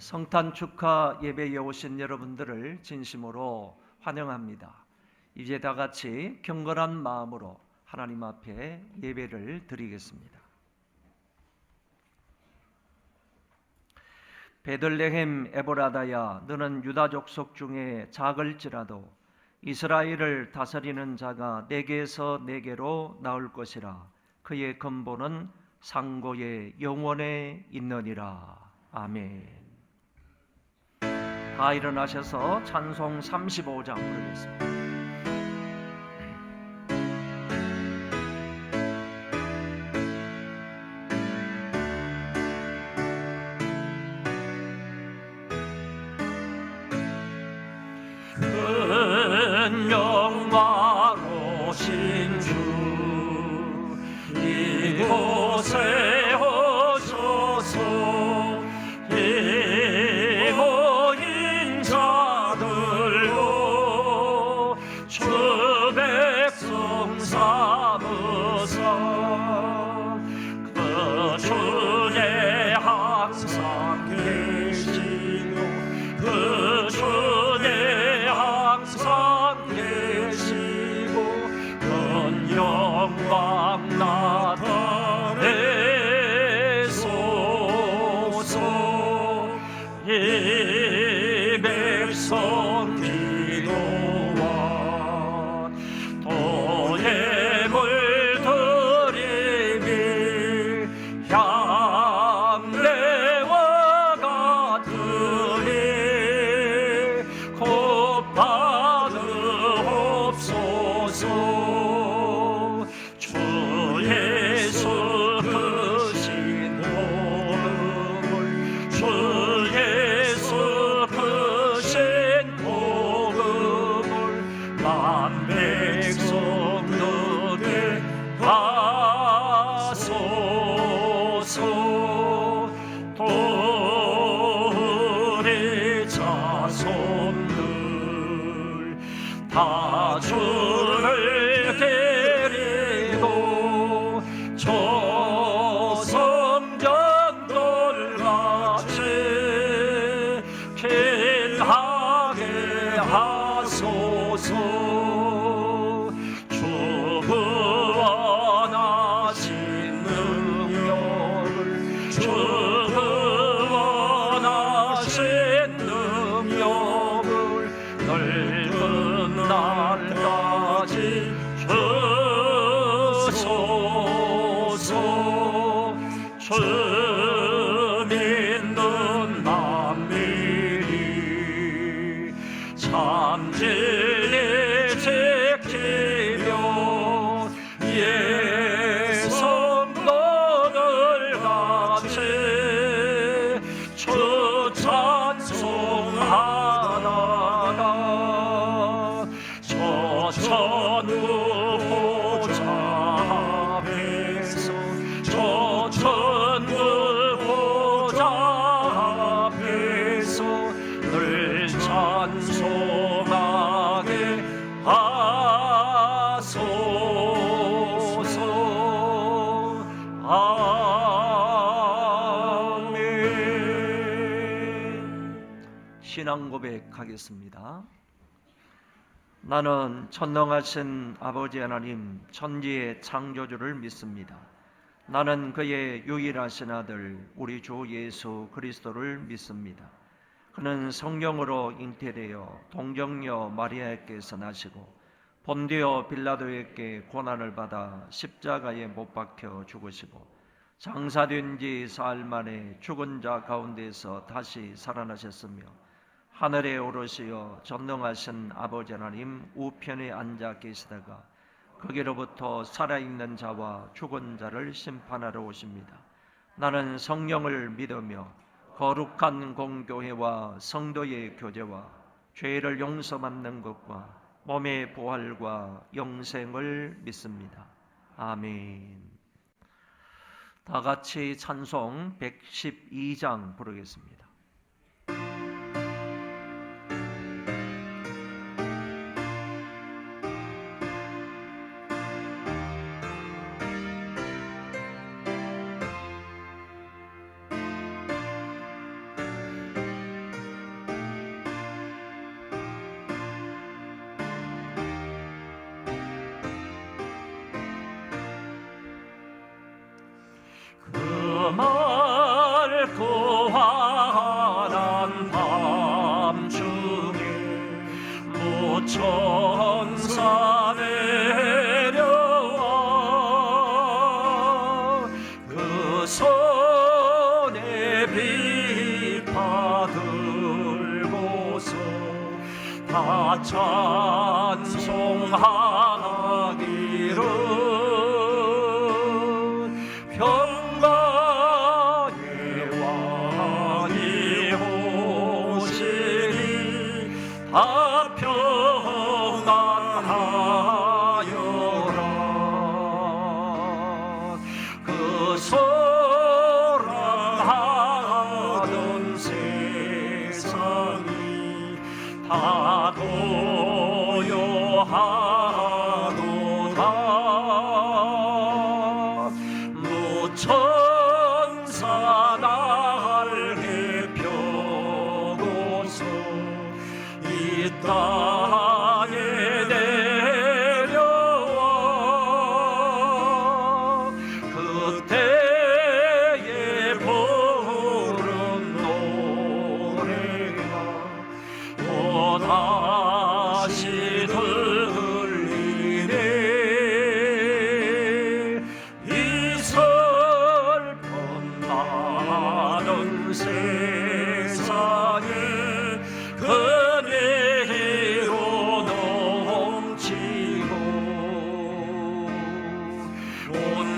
성탄 축하 예배에 오신 여러분들을 진심으로 환영합니다. 이제 다 같이 경건한 마음으로 하나님 앞에 예배를 드리겠습니다. 베들레헴 에브라다야, 너는 유다 족속 중에 작을지라도 이스라엘을 다스리는 자가 내게서 내게로 나올 것이라. 그의 근본은 상고의 영원에 있느니라. 아멘. 다 일어나셔서 찬송 35장 부르겠습니다. 큰 영광로신 주 이곳에 오셔서 이 모인 자들로 주 백성 삼으사 그 주에 항상 계시고 그 주에 항상 계시고 큰 영광 나타내소서. 이 백성 기도와 도의 물들이니 향내와 같으니 곧 받으옵소서. 주 예수 크신 복음을 주 예수 크신 복음을 만 백성 듣게 하소서. 또 우리 자손들 다 주를 데리고 조성전돌같이 길하게 하소서. 주 구원하신 능력을 주 구원하신 능력을 늙은 날까지 주소서. 주 믿는 만민이 참 진리 지키며 예 성도들 같이 주 찬송하다가 저 천국 보좌 앞에서 저 천국 보좌 앞에서 늘 찬송하게 하소서. 아멘. 신앙 고백하겠습니다. 나는 전능하신 아버지 하나님 천지의 창조주를 믿습니다. 나는 그의 유일하신 아들 우리 주 예수 그리스도를 믿습니다. 그는 성령으로 잉태되어 동정녀 마리아에게서 나시고 본디오 빌라도에게 고난을 받아 십자가에 못 박혀 죽으시고 장사된 지 사흘 만에 죽은 자 가운데서 다시 살아나셨으며 하늘에 오르시어 전능하신 아버지 하나님 우편에 앉아 계시다가 거기로부터 살아있는 자와 죽은 자를 심판하러 오십니다. 나는 성령을 믿으며 거룩한 공교회와 성도의 교제와 죄를 용서받는 것과 몸의 부활과 영생을 믿습니다. 아멘. 다 같이 찬송 112장 부르겠습니다.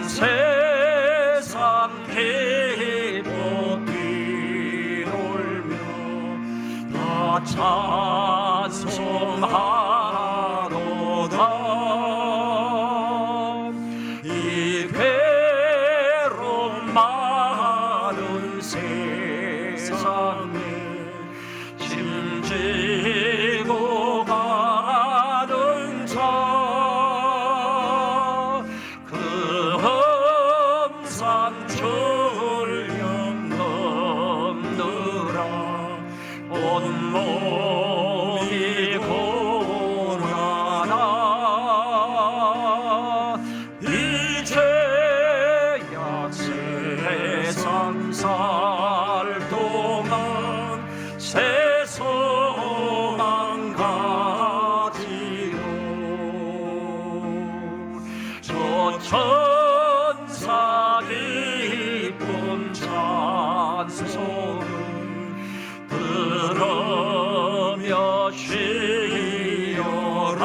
세상 기쁘게 놀며 다 찬송하도다. 이 괴로움 많은 세상에 짐지고 가는 자, 그 험산 출령 넘느라 온몸이 고라나. 이제야 세상 살 동안 새 소망 가지요. 저 천사 기쁨 찬송을 들으며 쉬어라.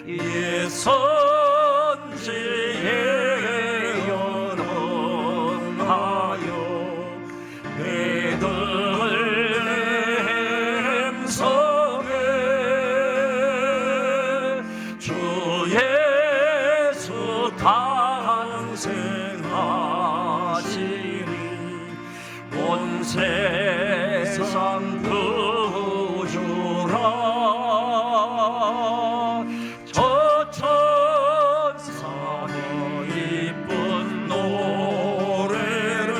예 선지에 연언하여 베들레헴 성에 주 예수 탄생하시니 온 세상 구주라. 저 천사의 이쁜 노래를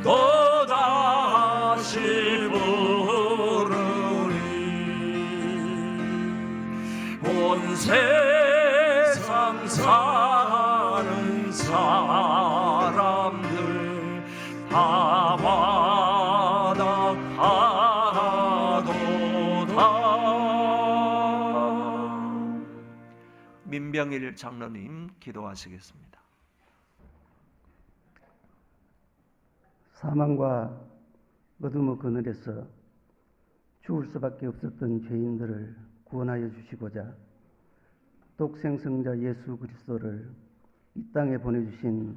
또다시 부르리. 온 세상 사는 사람들 다 받아도다. 민병일 장로님 기도하시겠습니다. 사망과 어둠의 그늘에서 죽을 수밖에 없었던 죄인들을 구원하여 주시고자 독생성자 예수 그리스도를 이 땅에 보내주신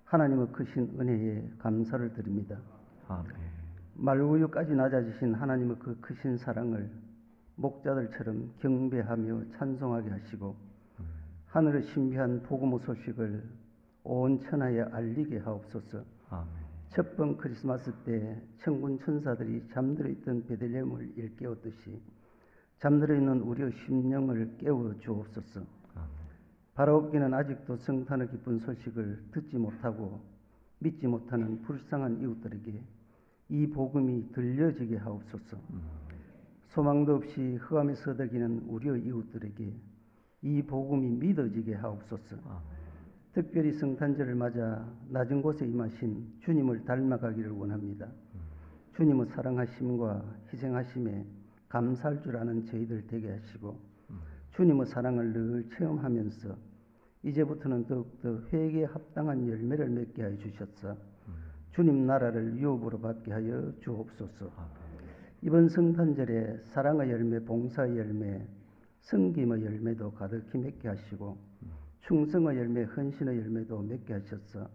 하나님의 크신 은혜에 감사를 드립니다. 아멘. 말구유까지 낮아지신 하나님의 그 크신 사랑을 목자들처럼 경배하며 찬송하게 하시고 하늘의 신비한 복음의 소식을 온 천하에 알리게 하옵소서. 아멘. 첫번 크리스마스 때 천군 천사들이 잠들어 있던 베들레헴을 일깨웠듯이 잠들어 있는 우리의 심령을 깨워 주옵소서. 아멘. 바라옵기는 아직도 성탄의 기쁜 소식을 듣지 못하고 믿지 못하는 불쌍한 이웃들에게 이 복음이 들려지게 하옵소서. 소망도 없이 흑암에 서덕이는 우리의 이웃들에게 이 복음이 믿어지게 하옵소서. 아멘. 특별히 성탄절을 맞아 낮은 곳에 임하신 주님을 닮아가기를 원합니다. 주님의 사랑하심과 희생하심에 감사할 줄 아는 저희들 되게 하시고 주님의 사랑을 늘 체험하면서 이제부터는 더욱더 회개에 합당한 열매를 맺게 하여 주셨사 주님 나라를 유업으로 받게 하여 주옵소서. 이번 성탄절에 사랑의 열매, 봉사의 열매, 섬김의 열매도 가득히 맺게 하시고 충성의 열매, 헌신의 열매도 맺게 하셨사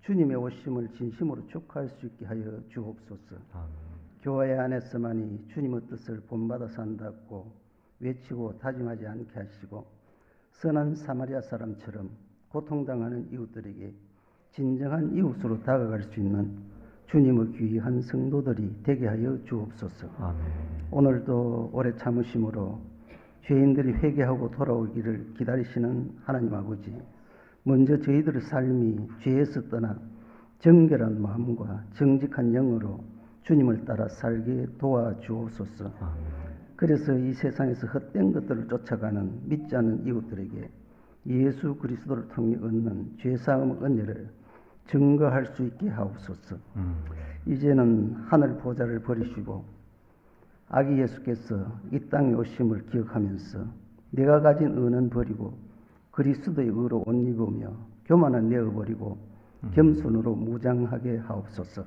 주님의 오심을 진심으로 축하할 수 있게 하여 주옵소서. 교회 안에서만이 주님의 뜻을 본받아 산다고 외치고 다짐하지 않게 하시고 선한 사마리아 사람처럼 고통당하는 이웃들에게 진정한 이웃으로 다가갈 수 있는 주님의 귀한 성도들이 되게 하여 주옵소서. 아멘. 오늘도 오래 참으심으로 죄인들이 회개하고 돌아오기를 기다리시는 하나님 아버지, 먼저 저희들의 삶이 죄에서 떠나 정결한 마음과 정직한 영으로 주님을 따라 살게 도와주옵소서. 그래서 이 세상에서 헛된 것들을 쫓아가는 믿지 않는 이웃들에게 예수 그리스도를 통해 얻는 죄사함의 은혜를 증거할 수 있게 하옵소서. 이제는 하늘 보좌를 버리시고 아기 예수께서 이 땅에 오심을 기억하면서 내가 가진 은은 버리고 그리스도의 의로 옷 입으며 교만은 내어버리고 겸손으로 무장하게 하옵소서.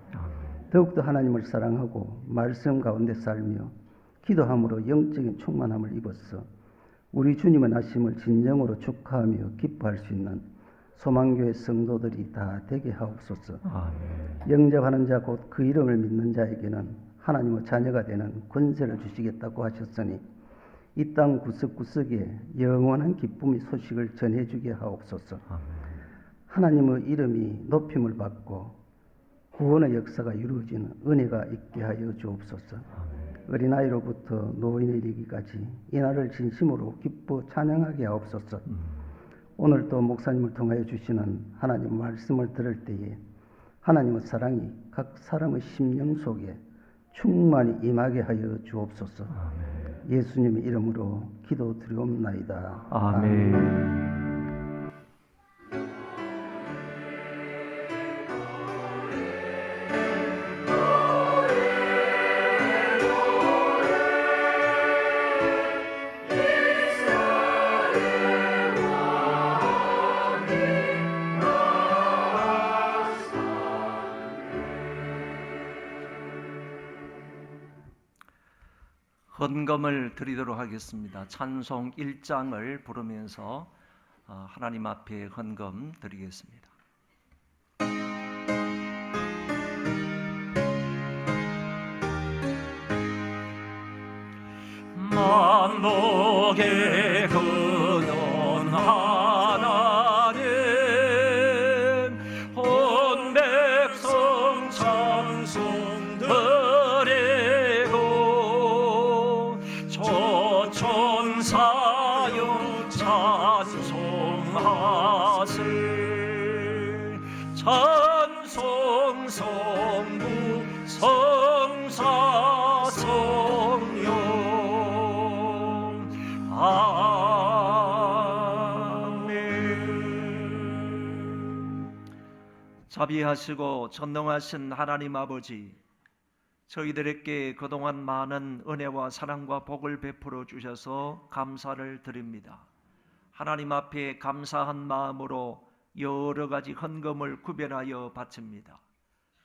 더욱더 하나님을 사랑하고 말씀 가운데 살며 기도함으로 영적인 충만함을 입어서 우리 주님의 나심을 진정으로 축하하며 기뻐할 수 있는 소망교회 성도들이 다 되게 하옵소서. 아멘. 영접하는 자 곧 그 이름을 믿는 자에게는 하나님의 자녀가 되는 권세를 주시겠다고 하셨으니 이 땅 구석구석에 영원한 기쁨의 소식을 전해주게 하옵소서. 아멘. 하나님의 이름이 높임을 받고 구원의 역사가 이루어지는 은혜가 있게 하여 주옵소서. 어린아이로부터 노인에 이르기까지 이 날을 진심으로 기뻐 찬양하게 하옵소서. 오늘도 목사님을 통하여 주시는 하나님 말씀을 들을 때에 하나님의 사랑이 각 사람의 심령 속에 충만히 임하게 하여 주옵소서. 예수님의 이름으로 기도드리옵나이다. 아멘. 헌금을 드리도록 하겠습니다. 찬송 1장을 부르면서 하나님 앞에 헌금 드리겠습니다. 만복의 근원 하나님 온 백성 찬송 드리고 저천사여 찬송하세 찬송 성부 성사 성령 아멘. 자비하시고 전능하신 하나님 아버지, 저희들에게 그동안 많은 은혜와 사랑과 복을 베풀어 주셔서 감사를 드립니다. 하나님 앞에 감사한 마음으로 여러 가지 헌금을 구별하여 바칩니다.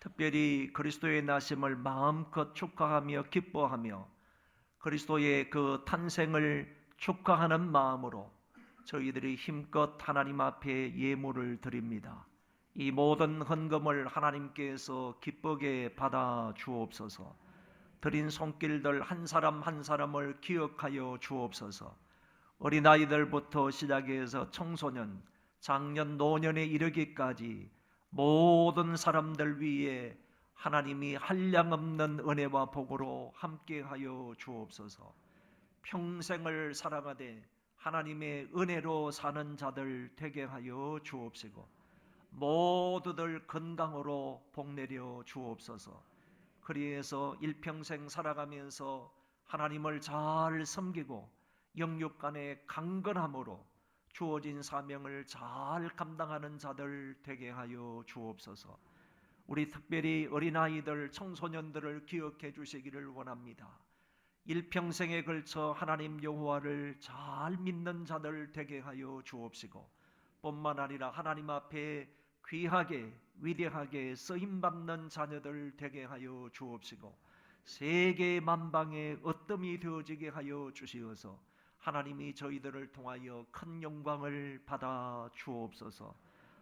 특별히 그리스도의 나심을 마음껏 축하하며 기뻐하며 그리스도의 그 탄생을 축하하는 마음으로 저희들이 힘껏 하나님 앞에 예물을 드립니다. 이 모든 헌금을 하나님께서 기쁘게 받아 주옵소서. 드린 손길들 한 사람 한 사람을 기억하여 주옵소서. 어린아이들부터 시작해서 청소년, 장년, 노년에 이르기까지 모든 사람들 위에 하나님이 한량없는 은혜와 복으로 함께하여 주옵소서. 평생을 살아가되 하나님의 은혜로 사는 자들 되게 하여 주옵시고 모두들 건강으로 복내려 주옵소서. 그리해서 일평생 살아가면서 하나님을 잘 섬기고 영육간의 강건함으로 주어진 사명을 잘 감당하는 자들 되게 하여 주옵소서. 우리 특별히 어린아이들, 청소년들을 기억해 주시기를 원합니다. 일평생에 걸쳐 하나님 여호와를 잘 믿는 자들 되게 하여 주옵시고 뿐만 아니라 하나님 앞에 귀하게 위대하게 쓰임받는 자녀들 되게 하여 주옵시고 세계 만방에 으뜸이 되어지게 하여 주시어서 하나님이 저희들을 통하여 큰 영광을 받아 주옵소서.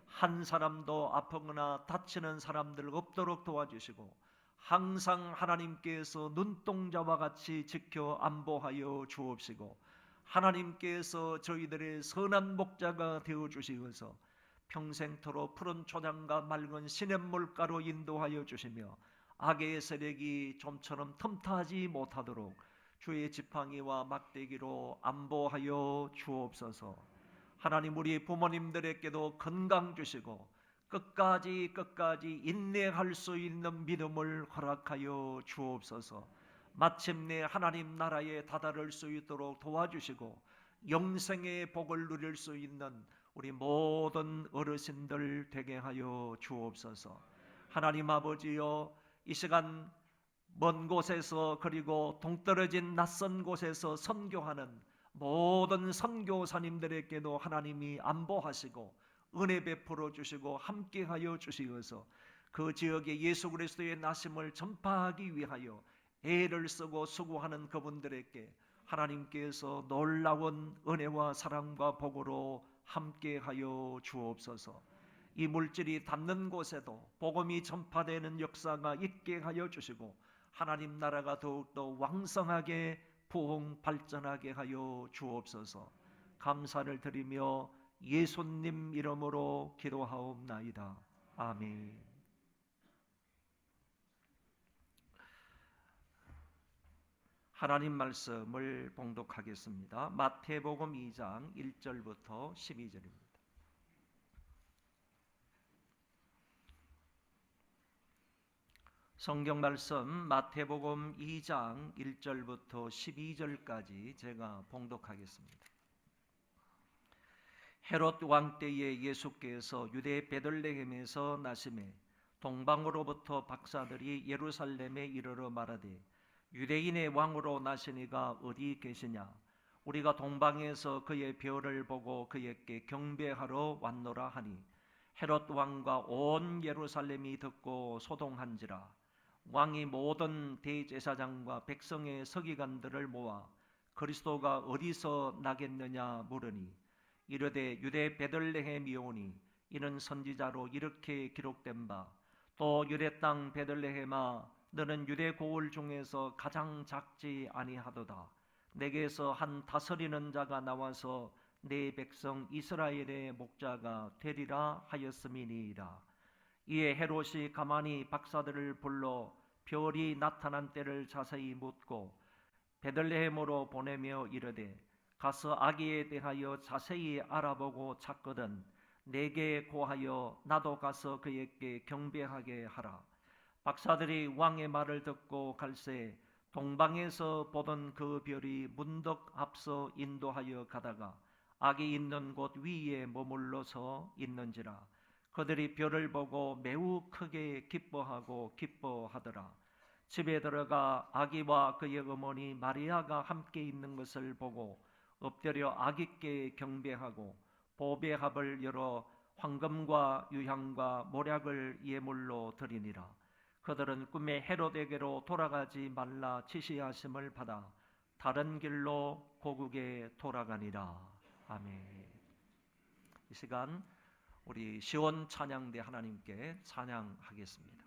한 사람도 아프거나 다치는 사람들 없도록 도와주시고 항상 하나님께서 눈동자와 같이 지켜 안보하여 주옵시고 하나님께서 저희들의 선한 목자가 되어 주시어서 평생토록 푸른 초장과 맑은 시냇물가로 인도하여 주시며 악의 세력이 좀처럼 틈타지 못하도록 주의 지팡이와 막대기로 안보하여 주옵소서. 하나님, 우리 부모님들에게도 건강 주시고 끝까지 인내할 수 있는 믿음을 허락하여 주옵소서. 마침내 하나님 나라에 다다를 수 있도록 도와주시고 영생의 복을 누릴 수 있는 우리 모든 어르신들 되게 하여 주옵소서. 하나님 아버지여, 이 시간 먼 곳에서 그리고 동떨어진 낯선 곳에서 선교하는 모든 선교사님들에게도 하나님이 안보하시고 은혜 베풀어 주시고 함께하여 주시어서 그 지역에 예수 그리스도의 나심을 전파하기 위하여 애를 쓰고 수고하는 그분들에게 하나님께서 놀라운 은혜와 사랑과 복으로 함께하여 주옵소서. 이 물질이 닿는 곳에도 복음이 전파되는 역사가 있게 하여 주시고 하나님 나라가 더욱더 왕성하게 부흥 발전하게 하여 주옵소서. 감사를 드리며 예수님 이름으로 기도하옵나이다. 아멘. 하나님 말씀을 봉독하겠습니다. 마태복음 2장 1절부터 12절입니다. 성경 말씀 마태복음 2장 1절부터 12절까지 제가 봉독하겠습니다. 헤롯 왕 때에 예수께서 유대 베들레헴에서 나시매 동방으로부터 박사들이 예루살렘에 이르러 말하되 유대인의 왕으로 나시니가 어디 계시냐? 우리가 동방에서 그의 별을 보고 그에게 경배하러 왔노라 하니 헤롯 왕과 온 예루살렘이 듣고 소동한지라. 왕이 모든 대제사장과 백성의 서기관들을 모아 그리스도가 어디서 나겠느냐 물으니 이르되 유대 베들레헴이오니 이는 선지자로 이렇게 기록된 바 또 유대 땅 베들레헴아 너는 유대 고을 중에서 가장 작지 아니하도다. 내게서 한 다스리는 자가 나와서 내 백성 이스라엘의 목자가 되리라 하였음이니이다. 이에 헤롯이 가만히 박사들을 불러 별이 나타난 때를 자세히 묻고 베들레헴으로 보내며 이르되 가서 아기에 대하여 자세히 알아보고 찾거든 내게 고하여 나도 가서 그에게 경배하게 하라. 박사들이 왕의 말을 듣고 갈새 동방에서 보던 그 별이 문득 앞서 인도하여 가다가 아기 있는 곳 위에 머물러서 있는지라. 그들이 별을 보고 매우 크게 기뻐하더라. 집에 들어가 아기와 그의 어머니 마리아가 함께 있는 것을 보고 엎드려 아기께 경배하고 보배합을 열어 황금과 유향과 모략을 예물로 드리니라. 그들은 꿈에 헤롯에게로 돌아가지 말라 지시하심을 받아 다른 길로 고국에 돌아가니라. 아멘. 이 시간 우리 시온 찬양대 하나님께 찬양하겠습니다.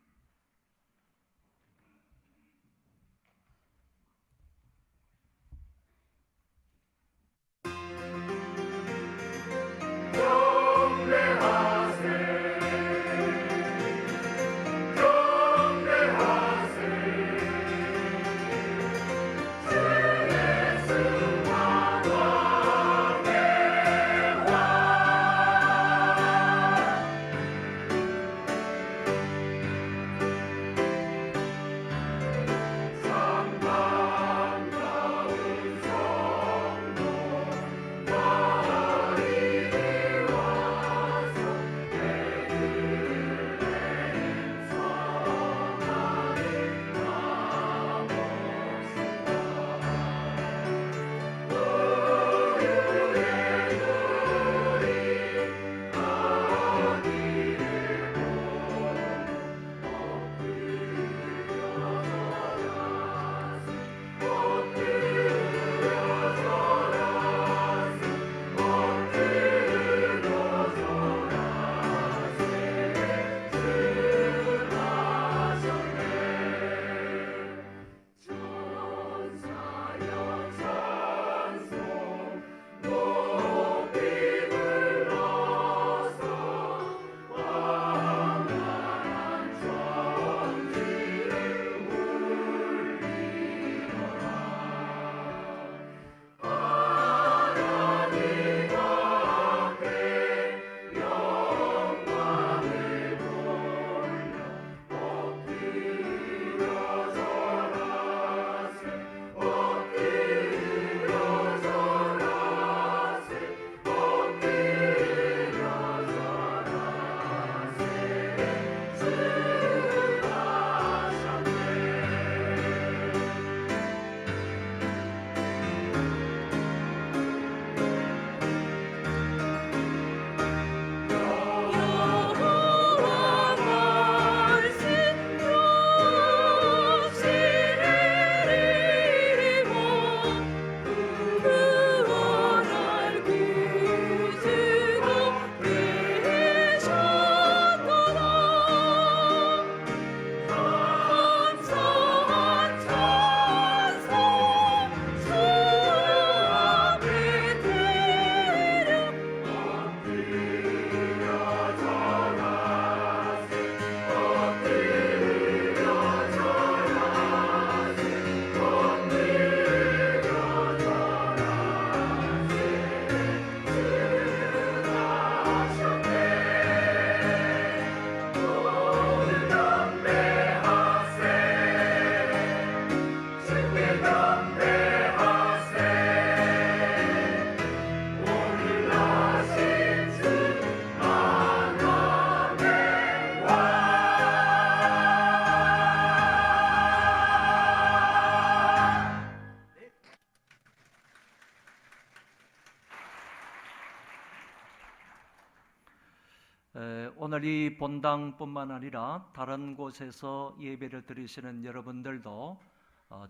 오늘 이 본당뿐만 아니라 다른 곳에서 예배를 드리시는 여러분들도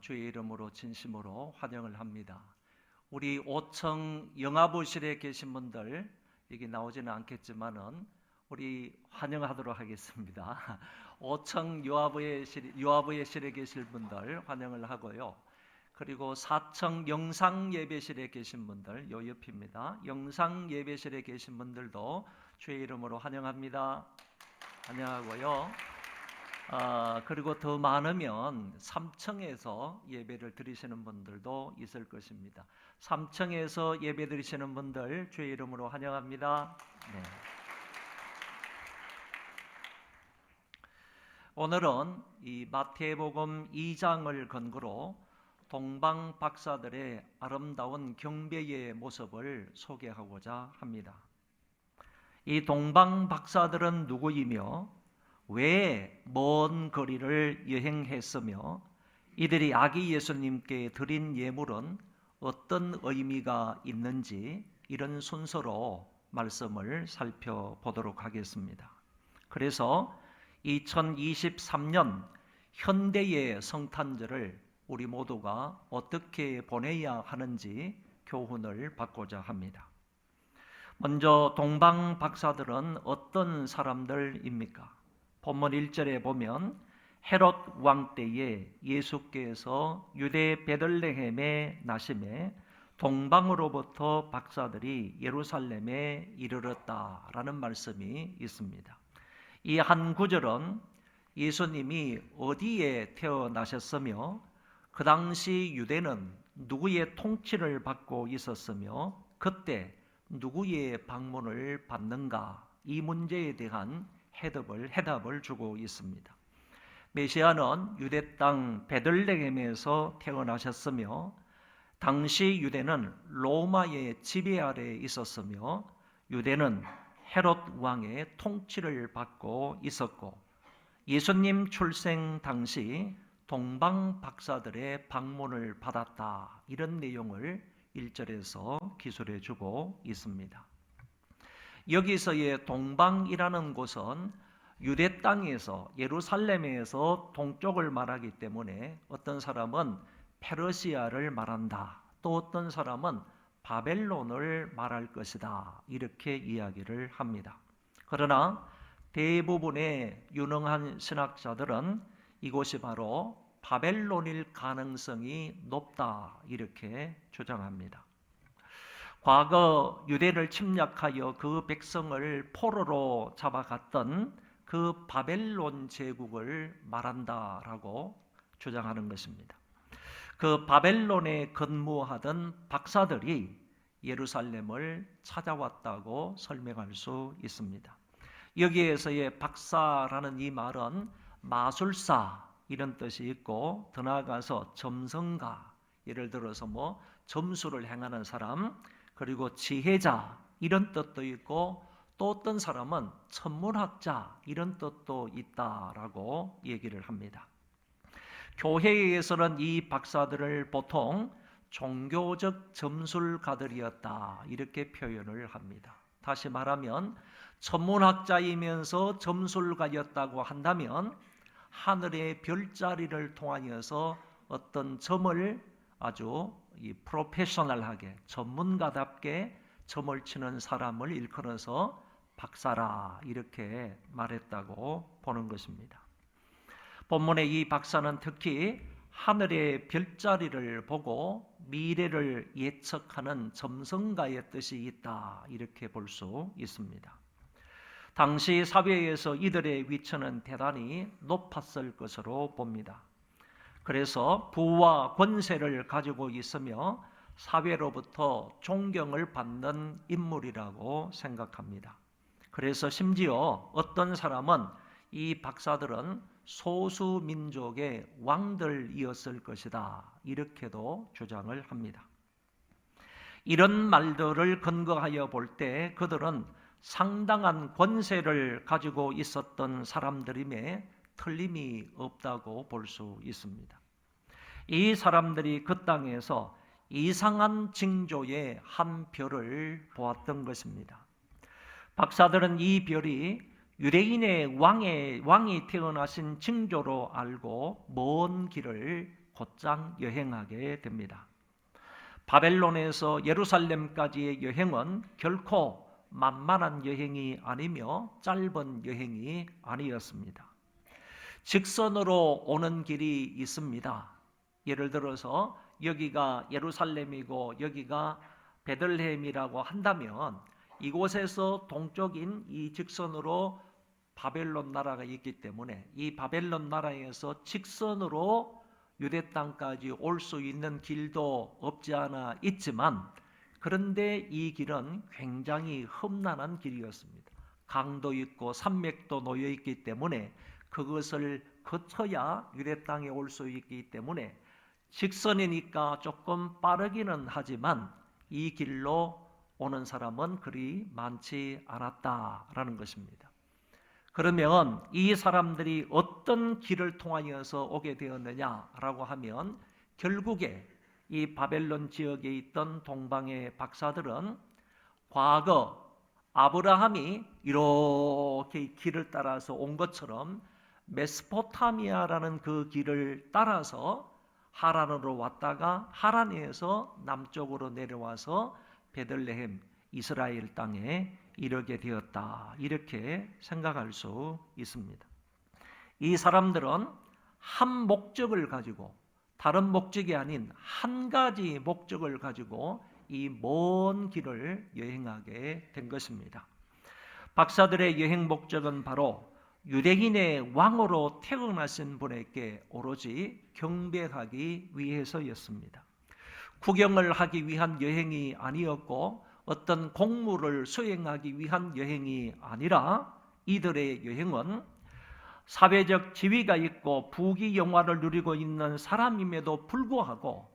주의 이름으로 진심으로 환영을 합니다. 우리 5층 영화부실에 계신 분들, 여기 나오지는 않겠지만은 우리 환영하도록 하겠습니다. 5층 유아부예실에 계실 분들 환영을 하고요. 그리고 4층 영상 예배실에 계신 분들, 요 옆입니다. 영상 예배실에 계신 분들도 주의 이름으로 환영합니다. 환영하고요. 그리고 더 많으면 3층에서 예배를 드리시는 분들도 있을 것입니다. 3층에서 예배 드리시는 분들 주의 이름으로 환영합니다. 네. 오늘은 이 마태복음 2장을 근거로 동방 박사들의 아름다운 경배의 모습을 소개하고자 합니다. 이 동방 박사들은 누구이며 왜 먼 거리를 여행했으며 이들이 아기 예수님께 드린 예물은 어떤 의미가 있는지 이런 순서로 말씀을 살펴보도록 하겠습니다. 그래서 2023년 현대의 성탄절을 우리 모두가 어떻게 보내야 하는지 교훈을 받고자 합니다. 먼저 동방 박사들은 어떤 사람들입니까? 본문 1절에 보면 헤롯 왕 때에 예수께서 유대 베들레헴에 나심에 동방으로부터 박사들이 예루살렘에 이르렀다라는 말씀이 있습니다. 이 한 구절은 예수님이 어디에 태어나셨으며 그 당시 유대는 누구의 통치를 받고 있었으며 그때 누구의 방문을 받는가, 이 문제에 대한 해답을 주고 있습니다. 메시아는 유대 땅 베들레헴에서 태어나셨으며 당시 유대는 로마의 지배 아래에 있었으며 유대는 헤롯 왕의 통치를 받고 있었고 예수님 출생 당시 동방 박사들의 방문을 받았다, 이런 내용을 1절에서 기술해 주고 있습니다. 여기서의 동방이라는 곳은 유대 땅에서 예루살렘에서 동쪽을 말하기 때문에 어떤 사람은 페르시아를 말한다, 또 어떤 사람은 바벨론을 말할 것이다, 이렇게 이야기를 합니다. 그러나 대부분의 유능한 신학자들은 이곳이 바로 바벨론일 가능성이 높다, 이렇게 주장합니다. 과거 유대를 침략하여 그 백성을 포로로 잡아갔던 그 바벨론 제국을 말한다라고 주장하는 것입니다. 그 바벨론에 근무하던 박사들이 예루살렘을 찾아왔다고 설명할 수 있습니다. 여기에서의 박사라는 이 말은 마술사 이런 뜻이 있고, 더 나아가서 점성가, 예를 들어서 점수를 행하는 사람, 그리고 지혜자 이런 뜻도 있고, 또 어떤 사람은 천문학자 이런 뜻도 있다라고 얘기를 합니다. 교회에서는 이 박사들을 보통 종교적 점술가들이었다, 이렇게 표현을 합니다. 다시 말하면 천문학자이면서 점술가였다고 한다면 하늘의 별자리를 통하여서 어떤 점을 아주 프로페셔널하게, 전문가답게 점을 치는 사람을 일컬어서 박사라, 이렇게 말했다고 보는 것입니다. 본문의 이 박사는 특히 하늘의 별자리를 보고 미래를 예측하는 점성가의 뜻이 있다, 이렇게 볼 수 있습니다. 당시 사회에서 이들의 위치는 대단히 높았을 것으로 봅니다. 그래서 부와 권세를 가지고 있으며 사회로부터 존경을 받는 인물이라고 생각합니다. 그래서 심지어 어떤 사람은 이 박사들은 소수 민족의 왕들이었을 것이다, 이렇게도 주장을 합니다. 이런 말들을 근거하여 볼 때 그들은 상당한 권세를 가지고 있었던 사람들임에 틀림이 없다고 볼 수 있습니다. 이 사람들이 그 땅에서 이상한 징조의 한 별을 보았던 것입니다. 박사들은 이 별이 유대인의 왕이 태어나신 징조로 알고 먼 길을 곧장 여행하게 됩니다. 바벨론에서 예루살렘까지의 여행은 결코 만만한 여행이 아니며 짧은 여행이 아니었습니다. 직선으로 오는 길이 있습니다. 예를 들어서 여기가 예루살렘이고 여기가 베들레헴이라고 한다면 이곳에서 동쪽인 이 직선으로 바벨론 나라가 있기 때문에 이 바벨론 나라에서 직선으로 유대 땅까지 올 수 있는 길도 없지 않아 있지만, 그런데 이 길은 굉장히 험난한 길이었습니다. 강도 있고 산맥도 놓여 있기 때문에 그것을 거쳐야 유대 땅에 올 수 있기 때문에 직선이니까 조금 빠르기는 하지만 이 길로 오는 사람은 그리 많지 않았다라는 것입니다. 그러면 이 사람들이 어떤 길을 통하여서 오게 되었느냐라고 하면 결국에 이 바벨론 지역에 있던 동방의 박사들은 과거 아브라함이 이렇게 길을 따라서 온 것처럼 메소포타미아라는 그 길을 따라서 하란으로 왔다가 하란에서 남쪽으로 내려와서 베들레헴 이스라엘 땅에 이르게 되었다, 이렇게 생각할 수 있습니다. 이 사람들은 한 목적을 가지고, 다른 목적이 아닌 한 가지 목적을 가지고 이 먼 길을 여행하게 된 것입니다. 박사들의 여행 목적은 바로 유대인의 왕으로 태어나신 분에게 오로지 경배하기 위해서였습니다. 구경을 하기 위한 여행이 아니었고 어떤 공무를 수행하기 위한 여행이 아니라 이들의 여행은 사회적 지위가 있고 부귀 영화를 누리고 있는 사람임에도 불구하고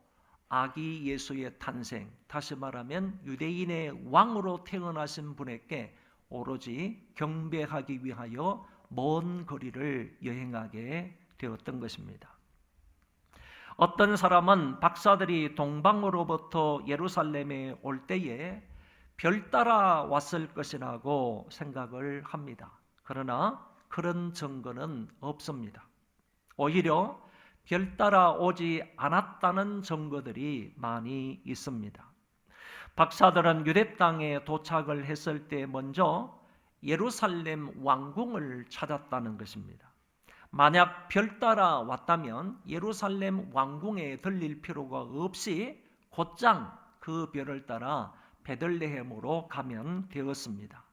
아기 예수의 탄생, 다시 말하면 유대인의 왕으로 태어나신 분에게 오로지 경배하기 위하여 먼 거리를 여행하게 되었던 것입니다. 어떤 사람은 박사들이 동방으로부터 예루살렘에 올 때에 별 따라 왔을 것이라고 생각을 합니다. 그러나 그런 증거는 없습니다. 오히려 별 따라 오지 않았다는 증거들이 많이 있습니다. 박사들은 유대 땅에 도착을 했을 때 먼저 예루살렘 왕궁을 찾았다는 것입니다. 만약 별 따라 왔다면 예루살렘 왕궁에 들릴 필요가 없이 곧장 그 별을 따라 베들레헴으로 가면 되었습니다.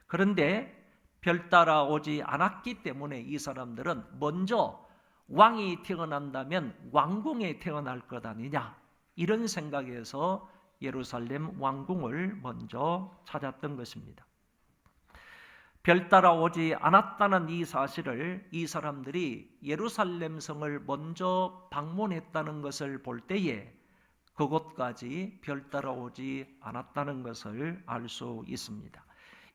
그런데 별 따라 오지 않았기 때문에 이 사람들은 먼저 왕이 태어난다면 왕궁에 태어날 것 아니냐, 이런 생각에서 예루살렘 왕궁을 먼저 찾았던 것입니다. 별 따라 오지 않았다는 이 사실을 이 사람들이 예루살렘 성을 먼저 방문했다는 것을 볼 때에 그곳까지 별 따라 오지 않았다는 것을 알 수 있습니다.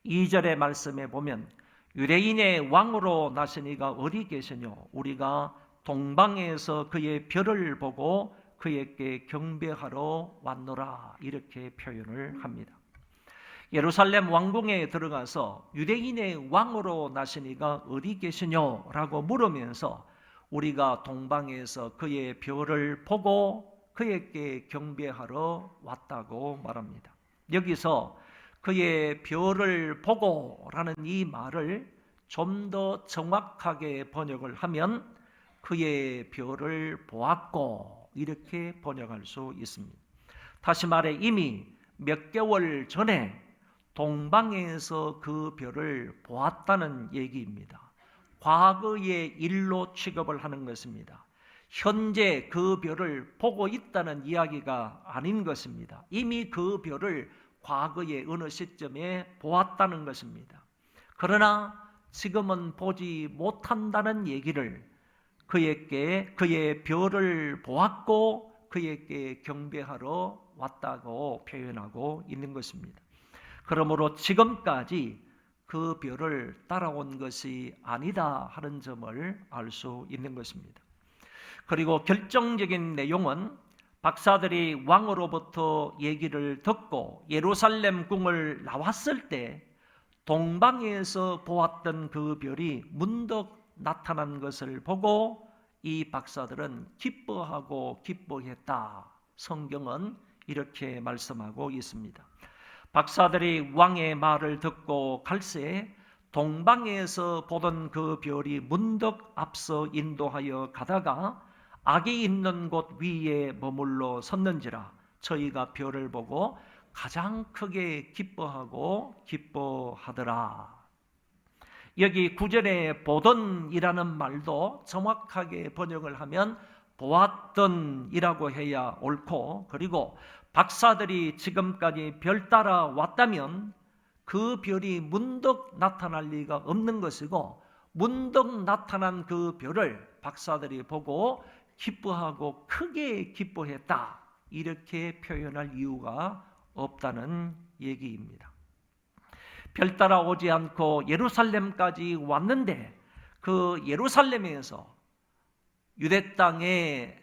2절의 말씀에 보면 유대인의 왕으로 나신 이가 어디 계시뇨? 우리가 동방에서 그의 별을 보고 그에게 경배하러 왔노라, 이렇게 표현을 합니다. 예루살렘 왕궁에 들어가서 유대인의 왕으로 나신 이가 어디 계시뇨? 라고 물으면서 우리가 동방에서 그의 별을 보고 그에게 경배하러 왔다고 말합니다. 여기서 그의 별을 보고 라는 이 말을 좀 더 정확하게 번역을 하면 그의 별을 보았고, 이렇게 번역할 수 있습니다. 다시 말해 이미 몇 개월 전에 동방에서 그 별을 보았다는 얘기입니다. 과거의 일로 취급을 하는 것입니다. 현재 그 별을 보고 있다는 이야기가 아닌 것입니다. 이미 그 별을 과거의 어느 시점에 보았다는 것입니다. 그러나 지금은 보지 못한다는 얘기를 그에게 그의 별을 보았고 그에게 경배하러 왔다고 표현하고 있는 것입니다. 그러므로 지금까지 그 별을 따라온 것이 아니다 하는 점을 알 수 있는 것입니다. 그리고 결정적인 내용은 박사들이 왕으로부터 얘기를 듣고 예루살렘 궁을 나왔을 때 동방에서 보았던 그 별이 문득 나타난 것을 보고 이 박사들은 기뻐하고 기뻐했다. 성경은 이렇게 말씀하고 있습니다. 박사들이 왕의 말을 듣고 갈새 동방에서 보던 그 별이 문득 앞서 인도하여 가다가 악이 있는 곳 위에 머물러 섰는지라 저희가 별을 보고 가장 크게 기뻐하고 기뻐하더라. 여기 9절에 보던이라는 말도 정확하게 번역을 하면 보았던이라고 해야 옳고, 그리고 박사들이 지금까지 별 따라 왔다면 그 별이 문득 나타날 리가 없는 것이고, 문득 나타난 그 별을 박사들이 보고 기뻐하고 크게 기뻐했다, 이렇게 표현할 이유가 없다는 얘기입니다. 별 따라 오지 않고 예루살렘까지 왔는데 그 예루살렘에서 유대 땅에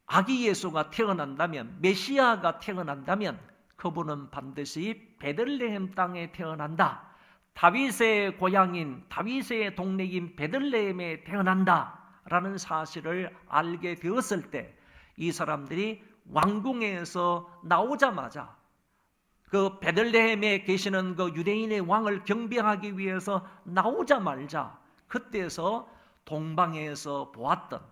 아기 예수가 태어난다면, 메시아가 태어난다면 그분은 반드시 베들레헴 땅에 태어난다, 다윗의 고향인 다윗의 동네인 베들레헴에 태어난다 라는 사실을 알게 되었을 때 이 사람들이 왕궁에서 나오자마자 그 베들레헴에 계시는 그 유대인의 왕을 경배하기 위해서 나오자마자 그때서 동방에서 보았던,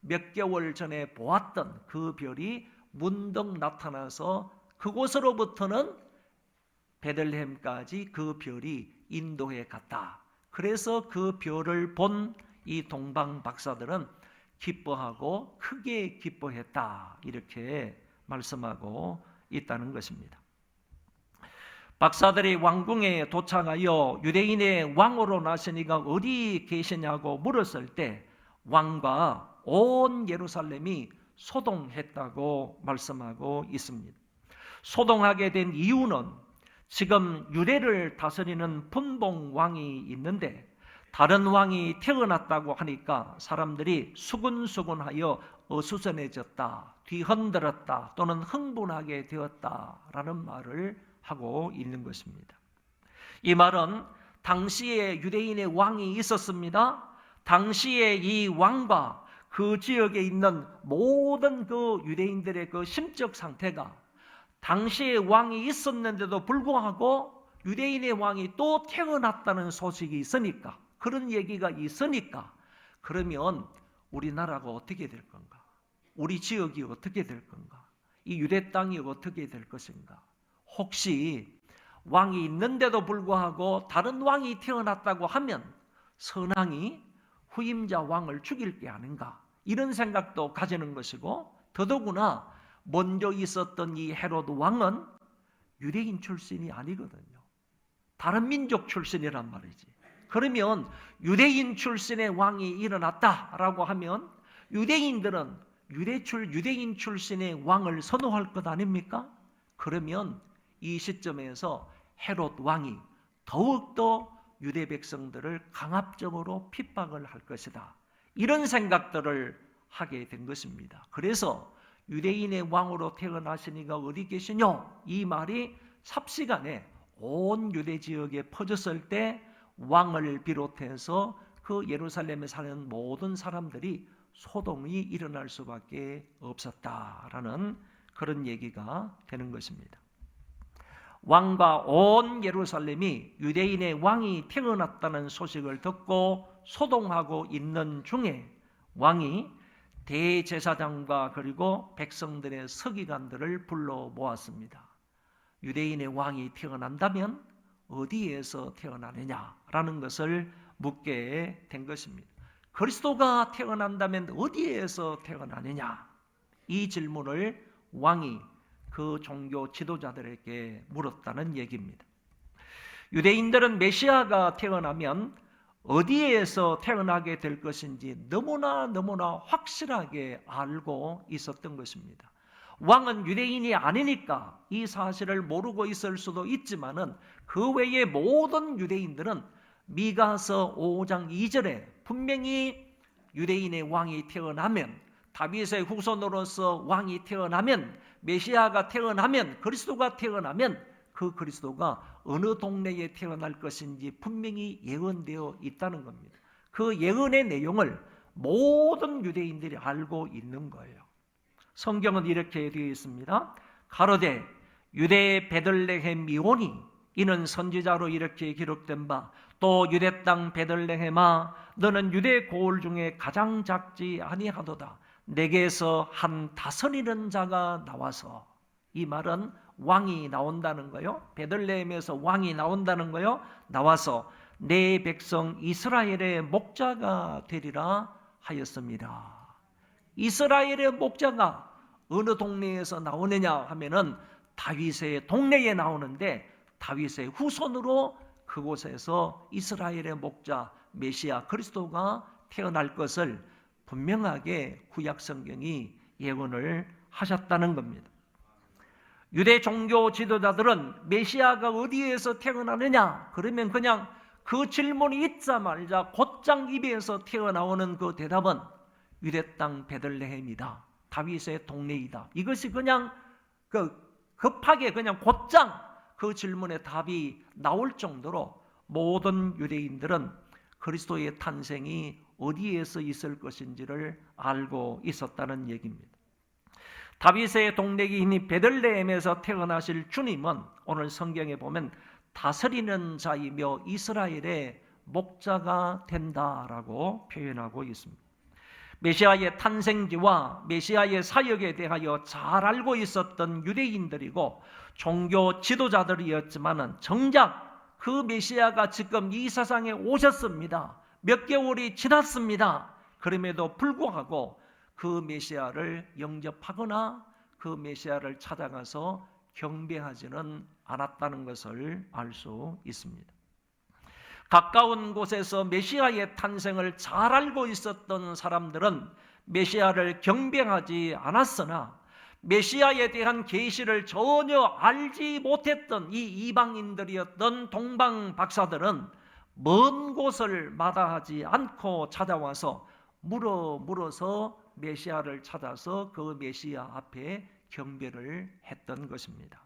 몇 개월 전에 보았던 그 별이 문득 나타나서 그곳으로부터는 베들레헴까지 그 별이 인도해 갔다. 그래서 그 별을 본 이 동방 박사들은 기뻐하고 크게 기뻐했다, 이렇게 말씀하고 있다는 것입니다. 박사들이 왕궁에 도착하여 유대인의 왕으로 나시니가 어디 계시냐고 물었을 때 왕과 온 예루살렘이 소동했다고 말씀하고 있습니다. 소동하게 된 이유는 지금 유대를 다스리는 분봉 왕이 있는데 다른 왕이 태어났다고 하니까 사람들이 수근수근하여 어수선해졌다, 뒤흔들었다, 또는 흥분하게 되었다라는 말을 하고 있는 것입니다. 이 말은 당시에 유대인의 왕이 있었습니다. 당시에 이 왕과 그 지역에 있는 모든 그 유대인들의 그 심적 상태가, 당시에 왕이 있었는데도 불구하고 유대인의 왕이 또 태어났다는 소식이 있으니까, 그런 얘기가 있으니까, 그러면 우리나라가 어떻게 될 건가? 우리 지역이 어떻게 될 건가? 이 유대 땅이 어떻게 될 것인가? 혹시 왕이 있는데도 불구하고 다른 왕이 태어났다고 하면 선왕이 후임자 왕을 죽일 게 아닌가, 이런 생각도 가지는 것이고, 더더구나 먼저 있었던 이 헤로드 왕은 유대인 출신이 아니거든요. 다른 민족 출신이란 말이지. 그러면 유대인 출신의 왕이 일어났다라고 하면 유대인들은 유대인 출신의 왕을 선호할 것 아닙니까? 그러면 이 시점에서 헤롯 왕이 더욱더 유대 백성들을 강압적으로 핍박을 할 것이다, 이런 생각들을 하게 된 것입니다. 그래서 유대인의 왕으로 태어나시니가 어디 계시냐, 이 말이 삽시간에 온 유대 지역에 퍼졌을 때 왕을 비롯해서 그 예루살렘에 사는 모든 사람들이 소동이 일어날 수밖에 없었다라는 그런 얘기가 되는 것입니다. 왕과 온 예루살렘이 유대인의 왕이 태어났다는 소식을 듣고 소동하고 있는 중에 왕이 대제사장과 그리고 백성들의 서기관들을 불러 모았습니다. 유대인의 왕이 태어난다면 어디에서 태어나느냐라는 것을 묻게 된 것입니다. 그리스도가 태어난다면 어디에서 태어나느냐, 이 질문을 왕이 그 종교 지도자들에게 물었다는 얘기입니다. 유대인들은 메시아가 태어나면 어디에서 태어나게 될 것인지 너무나 확실하게 알고 있었던 것입니다. 왕은 유대인이 아니니까 이 사실을 모르고 있을 수도 있지만은 그 외의 모든 유대인들은 미가서 5장 2절에 분명히 유대인의 왕이 태어나면, 다윗의 후손으로서 왕이 태어나면, 메시아가 태어나면, 그리스도가 태어나면 그 그리스도가 어느 동네에 태어날 것인지 분명히 예언되어 있다는 겁니다. 그 예언의 내용을 모든 유대인들이 알고 있는 거예요. 성경은 이렇게 되어 있습니다. 가로되 유대 베들레헴 미오니 이는 선지자로 이렇게 기록된 바 또 유대 땅 베들레헴아 너는 유대 고을 중에 가장 작지 아니하도다. 내게서 한 다스리는 자가 나와서, 이 말은 왕이 나온다는 거요. 베들레헴에서 왕이 나온다는 거요. 나와서 내 백성 이스라엘의 목자가 되리라 하였습니다. 이스라엘의 목자가 어느 동네에서 나오느냐 하면은 다윗의 동네에 나오는데, 다윗의 후손으로 그곳에서 이스라엘의 목자 메시아 그리스도가 태어날 것을 분명하게 구약 성경이 예언을 하셨다는 겁니다. 유대 종교 지도자들은 메시아가 어디에서 태어나느냐 그러면 그냥 그 질문이 있자마자 곧장 입에서 튀어나오는 그 대답은 유대 땅 베들레헴이다, 다윗의 동네이다. 이것이 그냥 급하게 그냥 곧장 그 질문에 답이 나올 정도로 모든 유대인들은 그리스도의 탄생이 어디에서 있을 것인지를 알고 있었다는 얘기입니다. 다윗의 동네이니 베들레헴에서 태어나실 주님은 오늘 성경에 보면 다스리는 자이며 이스라엘의 목자가 된다라고 표현하고 있습니다. 메시아의 탄생지와 메시아의 사역에 대하여 잘 알고 있었던 유대인들이고 종교 지도자들이었지만은 정작 그 메시아가 지금 이 세상에 오셨습니다. 몇 개월이 지났습니다. 그럼에도 불구하고 그 메시아를 영접하거나 그 메시아를 찾아가서 경배하지는 않았다는 것을 알 수 있습니다. 가까운 곳에서 메시아의 탄생을 잘 알고 있었던 사람들은 메시아를 경배하지 않았으나 메시아에 대한 계시를 전혀 알지 못했던 이 이방인들이었던 동방 박사들은 먼 곳을 마다하지 않고 찾아와서 물어서 메시아를 찾아서 그 메시아 앞에 경배를 했던 것입니다.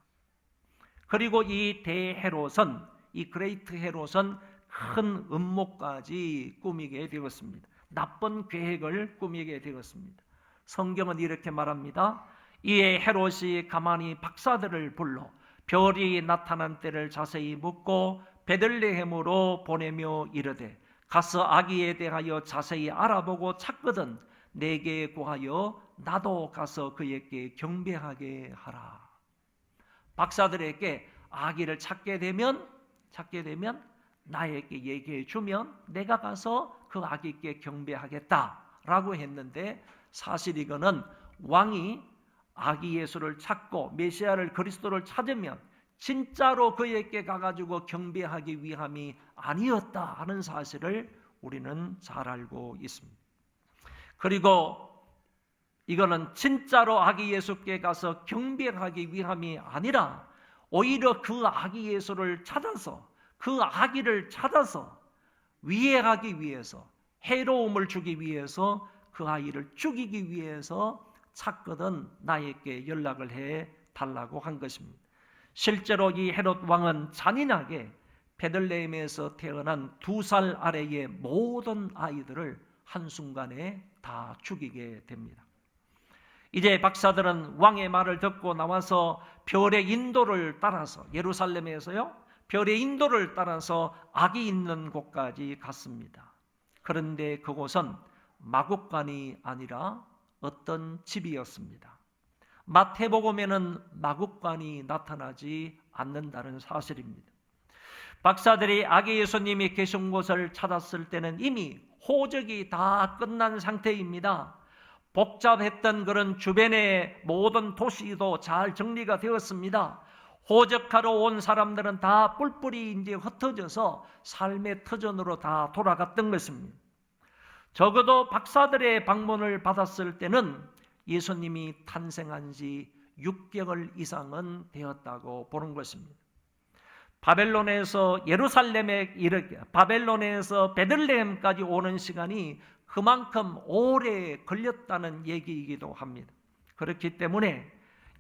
그리고 이 대헤롯은, 이 그레이트 헤롯은 큰 음모까지 꾸미게 되었습니다. 나쁜 계획을 꾸미게 되었습니다. 성경은 이렇게 말합니다. 이에 헤롯이 가만히 박사들을 불러 별이 나타난 때를 자세히 묻고 베들레헴으로 보내며 이르되 가서 아기에 대하여 자세히 알아보고 찾거든 내게 구하여 나도 가서 그에게 경배하게 하라. 박사들에게 아기를 찾게 되면 나에게 얘기해 주면 내가 가서 그 아기께 경배하겠다라고 했는데, 사실 이거는 왕이 아기 예수를 찾고 메시아를 그리스도를 찾으면 진짜로 그에게 가가지고 경배하기 위함이 아니었다 하는 사실을 우리는 잘 알고 있습니다. 그리고 이거는 진짜로 아기 예수께 가서 경배하기 위함이 아니라 오히려 그 아기 예수를 찾아서, 그 아기를 찾아서 위해하기 위해서, 해로움을 주기 위해서, 그 아이를 죽이기 위해서 찾거든 나에게 연락을 해 달라고 한 것입니다. 실제로 이 헤롯 왕은 잔인하게 베들레헴에서 태어난 2살 아래의 모든 아이들을 한순간에 다 죽이게 됩니다. 이제 박사들은 왕의 말을 듣고 나와서 별의 인도를 따라서, 예루살렘에서요, 별의 인도를 따라서 아기 있는 곳까지 갔습니다. 그런데 그곳은 마국간이 아니라 어떤 집이었습니다. 마태복음에는 마국간이 나타나지 않는다는 사실입니다. 박사들이 아기 예수님이 계신 곳을 찾았을 때는 이미 호적이 다 끝난 상태입니다. 복잡했던 그런 주변의 모든 도시도 잘 정리가 되었습니다. 호적하러 온 사람들은 다 뿔뿔이 이제 흩어져서 삶의 터전으로 다 돌아갔던 것입니다. 적어도 박사들의 방문을 받았을 때는 예수님이 탄생한 지 6개월 이상은 되었다고 보는 것입니다. 바벨론에서 베들레헴까지 오는 시간이 그만큼 오래 걸렸다는 얘기이기도 합니다. 그렇기 때문에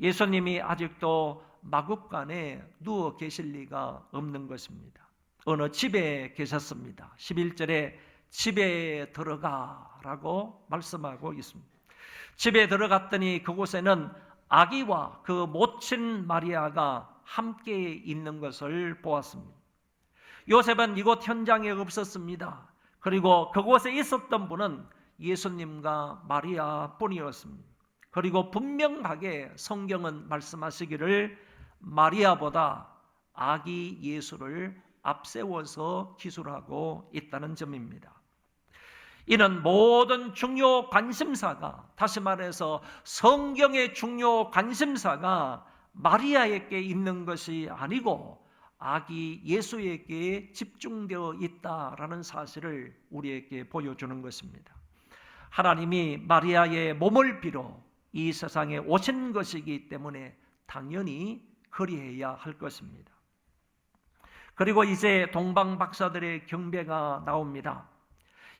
예수님이 아직도 마구간에 누워 계실 리가 없는 것입니다. 어느 집에 계셨습니다. 11절에 집에 들어가라고 말씀하고 있습니다. 집에 들어갔더니 그곳에는 아기와 그 모친 마리아가 함께 있는 것을 보았습니다. 요셉은 이곳 현장에 없었습니다. 그리고 그곳에 있었던 분은 예수님과 마리아 뿐이었습니다. 그리고 분명하게 성경은 말씀하시기를 마리아보다 아기 예수를 앞세워서 기술하고 있다는 점입니다. 이는 모든 중요 관심사가, 다시 말해서 성경의 중요 관심사가 마리아에게 있는 것이 아니고 아기 예수에게 집중되어 있다라는 사실을 우리에게 보여주는 것입니다. 하나님이 마리아의 몸을 빌어 이 세상에 오신 것이기 때문에 당연히 그리해야 할 것입니다. 그리고 이제 동방 박사들의 경배가 나옵니다.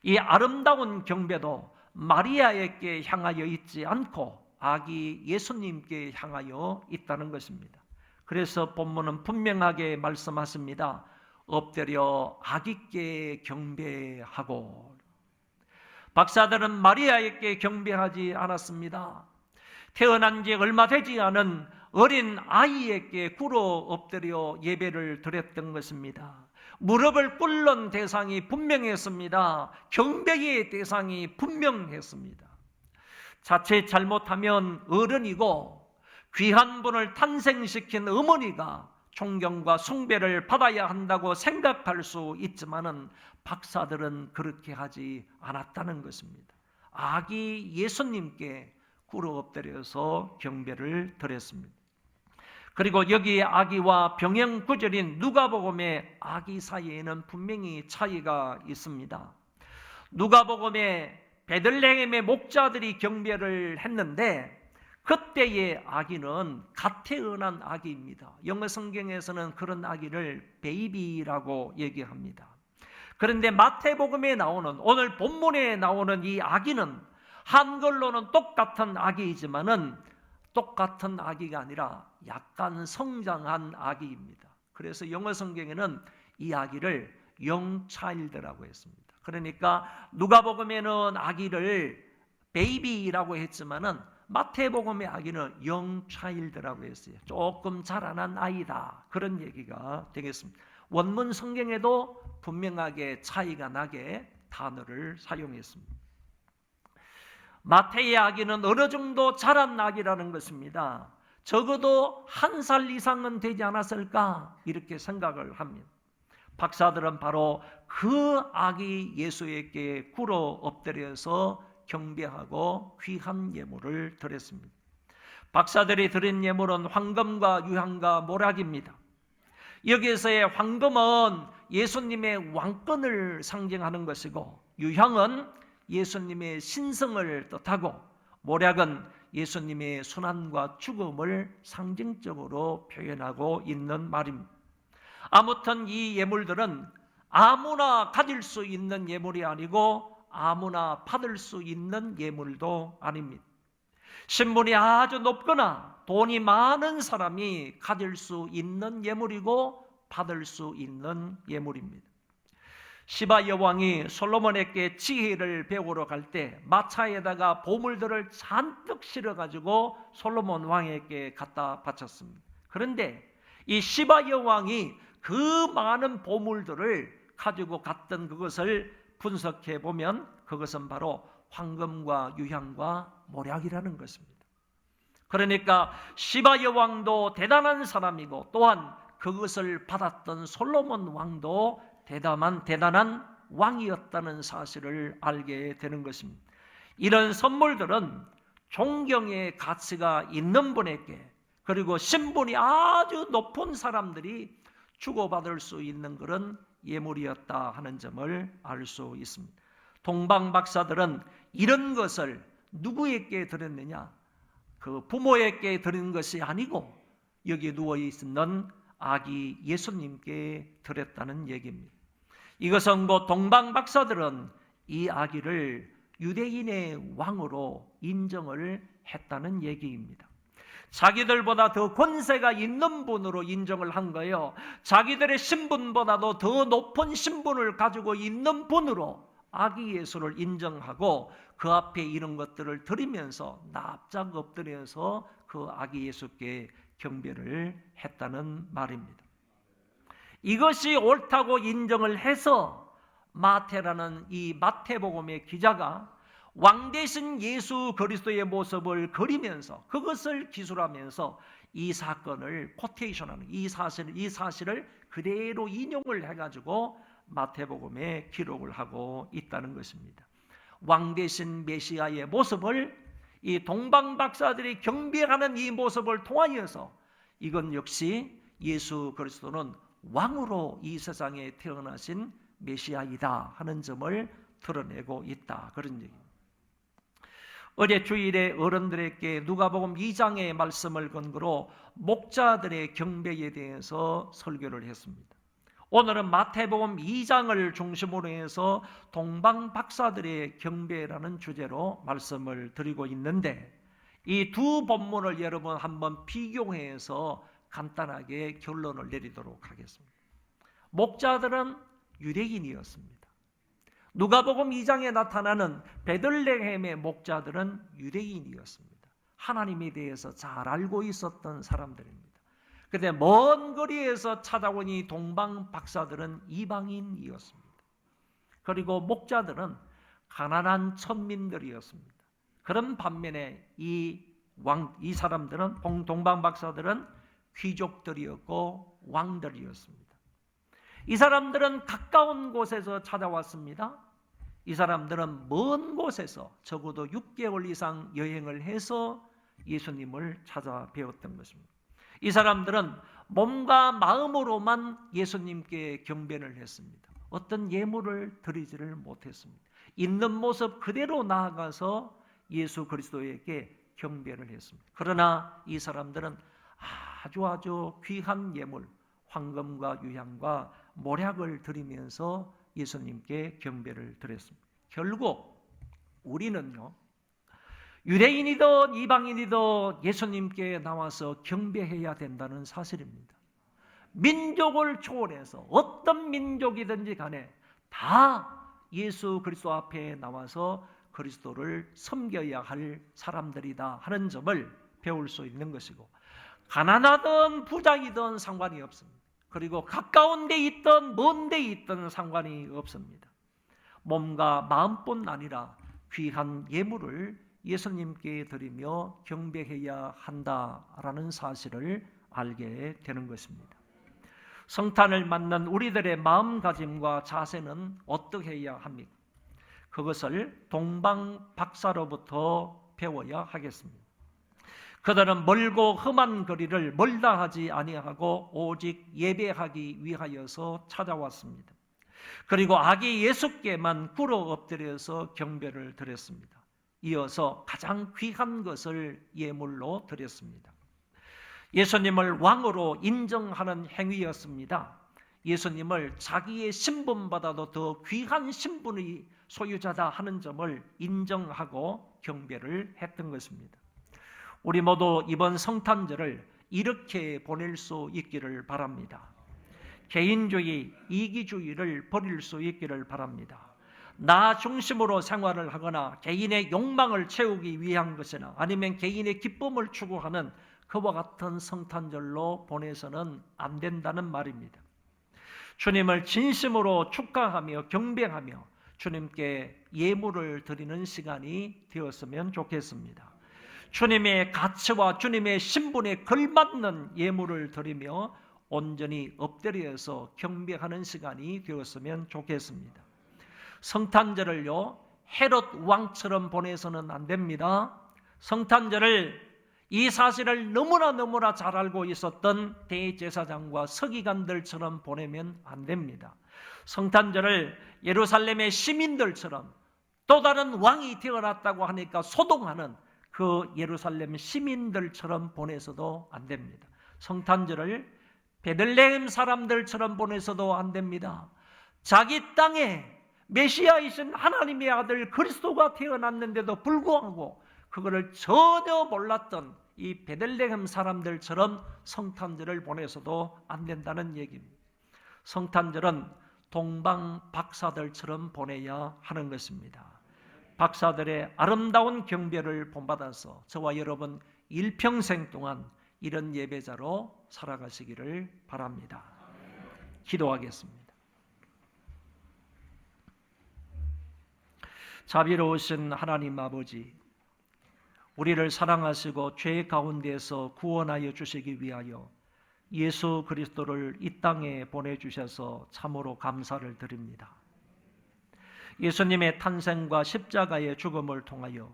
이 아름다운 경배도 마리아에게 향하여 있지 않고 아기 예수님께 향하여 있다는 것입니다. 그래서 본문은 분명하게 말씀하십니다. 엎드려 아기께 경배하고. 박사들은 마리아에게 경배하지 않았습니다. 태어난 지 얼마 되지 않은 어린 아이에게 꿇어 엎드려 예배를 드렸던 것입니다. 무릎을 꿇는 대상이 분명했습니다. 경배의 대상이 분명했습니다. 자칫 잘못하면 어른이고 귀한 분을 탄생시킨 어머니가 존경과 숭배를 받아야 한다고 생각할 수 있지만은 박사들은 그렇게 하지 않았다는 것입니다. 아기 예수님께 꿇어 엎드려서 경배를 드렸습니다. 그리고 여기에 아기와 병행 구절인 누가복음의 아기 사이에는 분명히 차이가 있습니다. 누가복음의 베들레헴의 목자들이 경배를 했는데 그때의 아기는 갓 태어난 아기입니다. 영어 성경에서는 그런 아기를 베이비라고 얘기합니다. 그런데 마태복음에 나오는, 오늘 본문에 나오는 이 아기는 한글로는 똑같은 아기이지만은 똑같은 아기가 아니라 약간 성장한 아기입니다. 그래서 영어 성경에는 이 아기를 young child라고 했습니다. 그러니까 누가복음에는 아기를 베이비라고 했지만은 마태복음의 아기는 young child라고 했어요. 조금 자라난 아이다, 그런 얘기가 되겠습니다. 원문 성경에도 분명하게 차이가 나게 단어를 사용했습니다. 마태의 아기는 어느 정도 자란 아기라는 것입니다. 적어도 1살 이상은 되지 않았을까 이렇게 생각을 합니다. 박사들은 바로 그 아기 예수에게 꿇어 엎드려서 경배하고 귀한 예물을 드렸습니다. 박사들이 드린 예물은 황금과 유향과 모략입니다. 여기에서의 황금은 예수님의 왕권을 상징하는 것이고 유향은 예수님의 신성을 뜻하고 모략은 예수님의 순환과 죽음을 상징적으로 표현하고 있는 말입니다. 아무튼 이 예물들은 아무나 가질 수 있는 예물이 아니고 아무나 받을 수 있는 예물도 아닙니다. 신분이 아주 높거나 돈이 많은 사람이 가질 수 있는 예물이고 받을 수 있는 예물입니다. 시바 여왕이 솔로몬에게 지혜를 배우러 갈 때 마차에다가 보물들을 잔뜩 실어가지고 솔로몬 왕에게 갖다 바쳤습니다. 그런데 이 시바 여왕이 그 많은 보물들을 가지고 갔던 그것을 분석해 보면 그것은 바로 황금과 유향과 모략이라는 것입니다. 그러니까 시바 여왕도 대단한 사람이고 또한 그것을 받았던 솔로몬 왕도 대단한 왕이었다는 사실을 알게 되는 것입니다. 이런 선물들은 존경의 가치가 있는 분에게 그리고 신분이 아주 높은 사람들이 주고받을 수 있는 그런 예물이었다 하는 점을 알 수 있습니다. 동방 박사들은 이런 것을 누구에게 드렸느냐? 그 부모에게 드린 것이 아니고 여기 누워 있는 아기 예수님께 드렸다는 얘기입니다. 이것은 곧 동방 박사들은 이 아기를 유대인의 왕으로 인정을 했다는 얘기입니다. 자기들보다 더 권세가 있는 분으로 인정을 한 거예요. 자기들의 신분보다도 더 높은 신분을 가지고 있는 분으로 아기 예수를 인정하고 그 앞에 이런 것들을 드리면서 납작 엎드려서 그 아기 예수께 경배를 했다는 말입니다. 이것이 옳다고 인정을 해서 마태라는 이 마태복음의 기자가 왕 대신 예수 그리스도의 모습을 그리면서 그것을 기술하면서 이 사건을 코테이션하는 이 사실을 그대로 인용을 해가지고 마태복음에 기록을 하고 있다는 것입니다. 왕 대신 메시아의 모습을 이 동방 박사들이 경배하는 이 모습을 통하여서 이건 역시 예수 그리스도는 왕으로 이 세상에 태어나신 메시아이다 하는 점을 드러내고 있다, 그런 얘기입니다. 어제 주일에 어른들에게 누가복음 2장의 말씀을 근거로 목자들의 경배에 대해서 설교를 했습니다. 오늘은 마태복음 2장을 중심으로 해서 동방 박사들의 경배라는 주제로 말씀을 드리고 있는데 이 두 본문을 여러분 한번 비교해서 간단하게 결론을 내리도록 하겠습니다. 목자들은 유대인이었습니다. 누가복음 2장에 나타나는 베들레헴의 목자들은 유대인이었습니다. 하나님에 대해서 잘 알고 있었던 사람들입니다. 그런데 먼 거리에서 찾아온 이 동방 박사들은 이방인이었습니다. 그리고 목자들은 가난한 천민들이었습니다. 그런 반면에 이 사람들은 동방 박사들은 귀족들이었고 왕들이었습니다. 이 사람들은 가까운 곳에서 찾아왔습니다. 이 사람들은 먼 곳에서 적어도 6개월 이상 여행을 해서 예수님을 찾아뵈었던 것입니다. 이 사람들은 몸과 마음으로만 예수님께 경배를 했습니다. 어떤 예물을 드리지를 못했습니다. 있는 모습 그대로 나아가서 예수 그리스도에게 경배를 했습니다. 그러나 이 사람들은 아주 귀한 예물, 황금과 유향과 모략을 드리면서 예수님께 경배를 드렸습니다. 결국 우리는요, 유대인이든 이방인이든 예수님께 나와서 경배해야 된다는 사실입니다. 민족을 초월해서 어떤 민족이든지 간에 다 예수 그리스도 앞에 나와서 그리스도를 섬겨야 할 사람들이다 하는 점을 배울 수 있는 것이고, 가난하든 부자이든 상관이 없습니다. 그리고 가까운 데 있든 먼 데 있든 상관이 없습니다. 몸과 마음뿐 아니라 귀한 예물을 예수님께 드리며 경배해야 한다라는 사실을 알게 되는 것입니다. 성탄을 맞는 우리들의 마음가짐과 자세는 어떻게 해야 합니까? 그것을 동방 박사로부터 배워야 하겠습니다. 그들은 멀고 험한 거리를 멀다 하지 아니하고 오직 예배하기 위하여서 찾아왔습니다. 그리고 아기 예수께만 꿇어 엎드려서 경배를 드렸습니다. 이어서 가장 귀한 것을 예물로 드렸습니다. 예수님을 왕으로 인정하는 행위였습니다. 예수님을 자기의 신분보다도 더 귀한 신분의 소유자다 하는 점을 인정하고 경배를 했던 것입니다. 우리 모두 이번 성탄절을 이렇게 보낼 수 있기를 바랍니다. 개인주의, 이기주의를 버릴 수 있기를 바랍니다. 나 중심으로 생활을 하거나 개인의 욕망을 채우기 위한 것이나 아니면 개인의 기쁨을 추구하는 그와 같은 성탄절로 보내서는 안 된다는 말입니다. 주님을 진심으로 축하하며 경배하며 주님께 예물을 드리는 시간이 되었으면 좋겠습니다. 주님의 가치와 주님의 신분에 걸맞는 예물을 드리며 온전히 엎드려서 경배하는 시간이 되었으면 좋겠습니다. 성탄절을요, 헤롯 왕처럼 보내서는 안 됩니다. 성탄절을 이 사실을 너무나 잘 알고 있었던 대제사장과 서기관들처럼 보내면 안 됩니다. 성탄절을 예루살렘의 시민들처럼 또 다른 왕이 태어났다고 하니까 소동하는 그 예루살렘 시민들처럼 보내서도 안 됩니다. 성탄절을 베들레헴 사람들처럼 보내서도 안 됩니다. 자기 땅에 메시아이신 하나님의 아들 그리스도가 태어났는데도 불구하고 그거를 전혀 몰랐던 이 베들레헴 사람들처럼 성탄절을 보내서도 안 된다는 얘기입니다. 성탄절은 동방 박사들처럼 보내야 하는 것입니다. 박사들의 아름다운 경배를 본받아서 저와 여러분 일평생 동안 이런 예배자로 살아가시기를 바랍니다. 기도하겠습니다. 자비로우신 하나님 아버지, 우리를 사랑하시고 죄 가운데에서 구원하여 주시기 위하여 예수 그리스도를 이 땅에 보내주셔서 참으로 감사를 드립니다. 예수님의 탄생과 십자가의 죽음을 통하여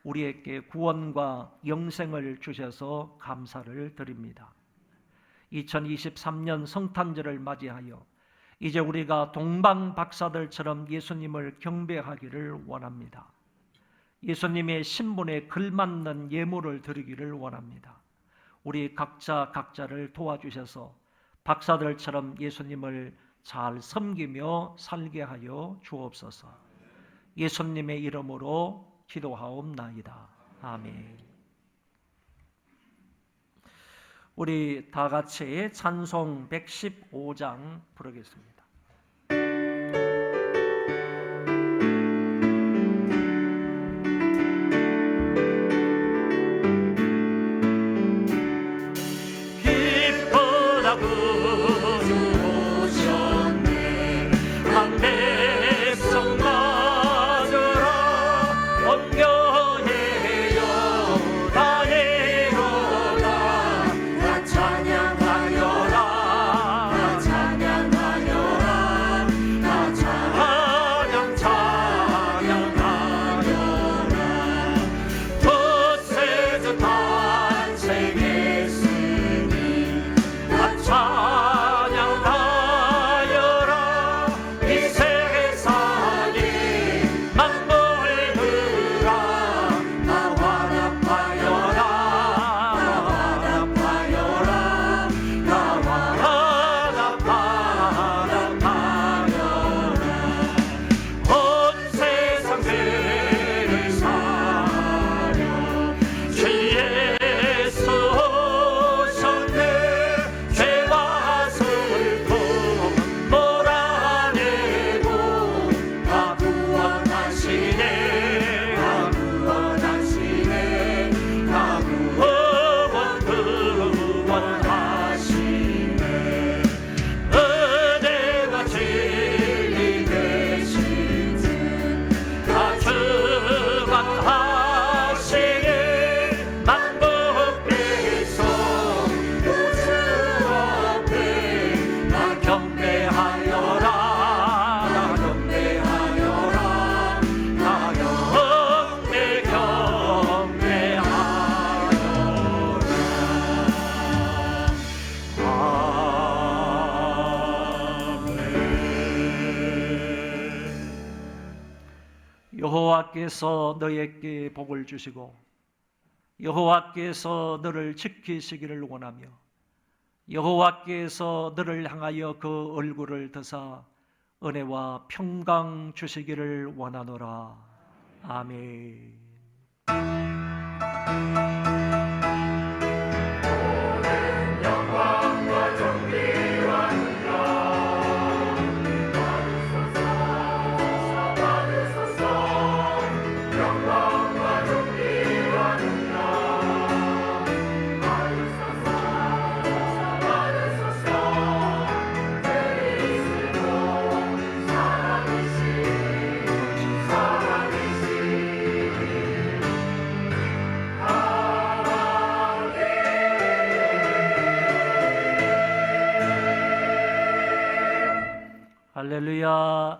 우리에게 구원과 영생을 주셔서 감사를 드립니다. 2023년 성탄절을 맞이하여 이제 우리가 동방 박사들처럼 예수님을 경배하기를 원합니다. 예수님의 신분에 걸맞는 예물을 드리기를 원합니다. 우리 각자를 도와주셔서 박사들처럼 예수님을 잘 섬기며 살게 하여 주옵소서. 예수님의 이름으로 기도하옵나이다. 아멘. 우리 다 같이 찬송 115장 부르겠습니다. 여호와께서 너에게 복을 주시고 여호와께서 너를 지키시기를 원하며 여호와께서 너를 향하여 그 얼굴을 드사 은혜와 평강 주시기를 원하노라. 아멘. 영광과 정의와 할렐루야.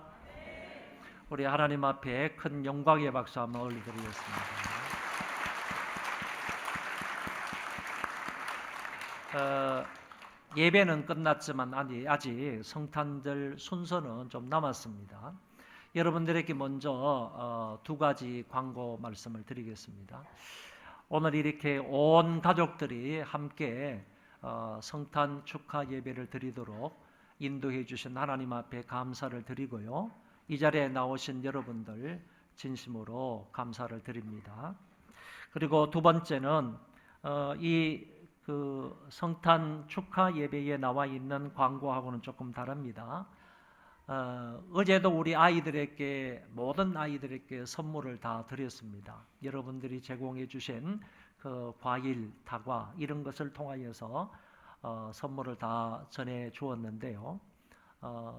우리 하나님 앞에 큰 영광의 박수 한번 올려드리겠습니다. 예배는 끝났지만 아직 성탄절 순서는 좀 남았습니다. 여러분들에게 먼저 두 가지 광고 말씀을 드리겠습니다. 오늘 이렇게 온 가족들이 함께 성탄 축하 예배를 드리도록 인도해 주신 하나님 앞에 감사를 드리고요. 이 자리에 나오신 여러분들 진심으로 감사를 드립니다. 그리고 두 번째는 이 그 성탄 축하 예배에 나와 있는 광고하고는 조금 다릅니다. 어제도 우리 아이들에게 모든 아이들에게 선물을 다 드렸습니다. 여러분들이 제공해 주신 그 과일, 다과 이런 것을 통하여서 선물을 다 전해 주었는데요.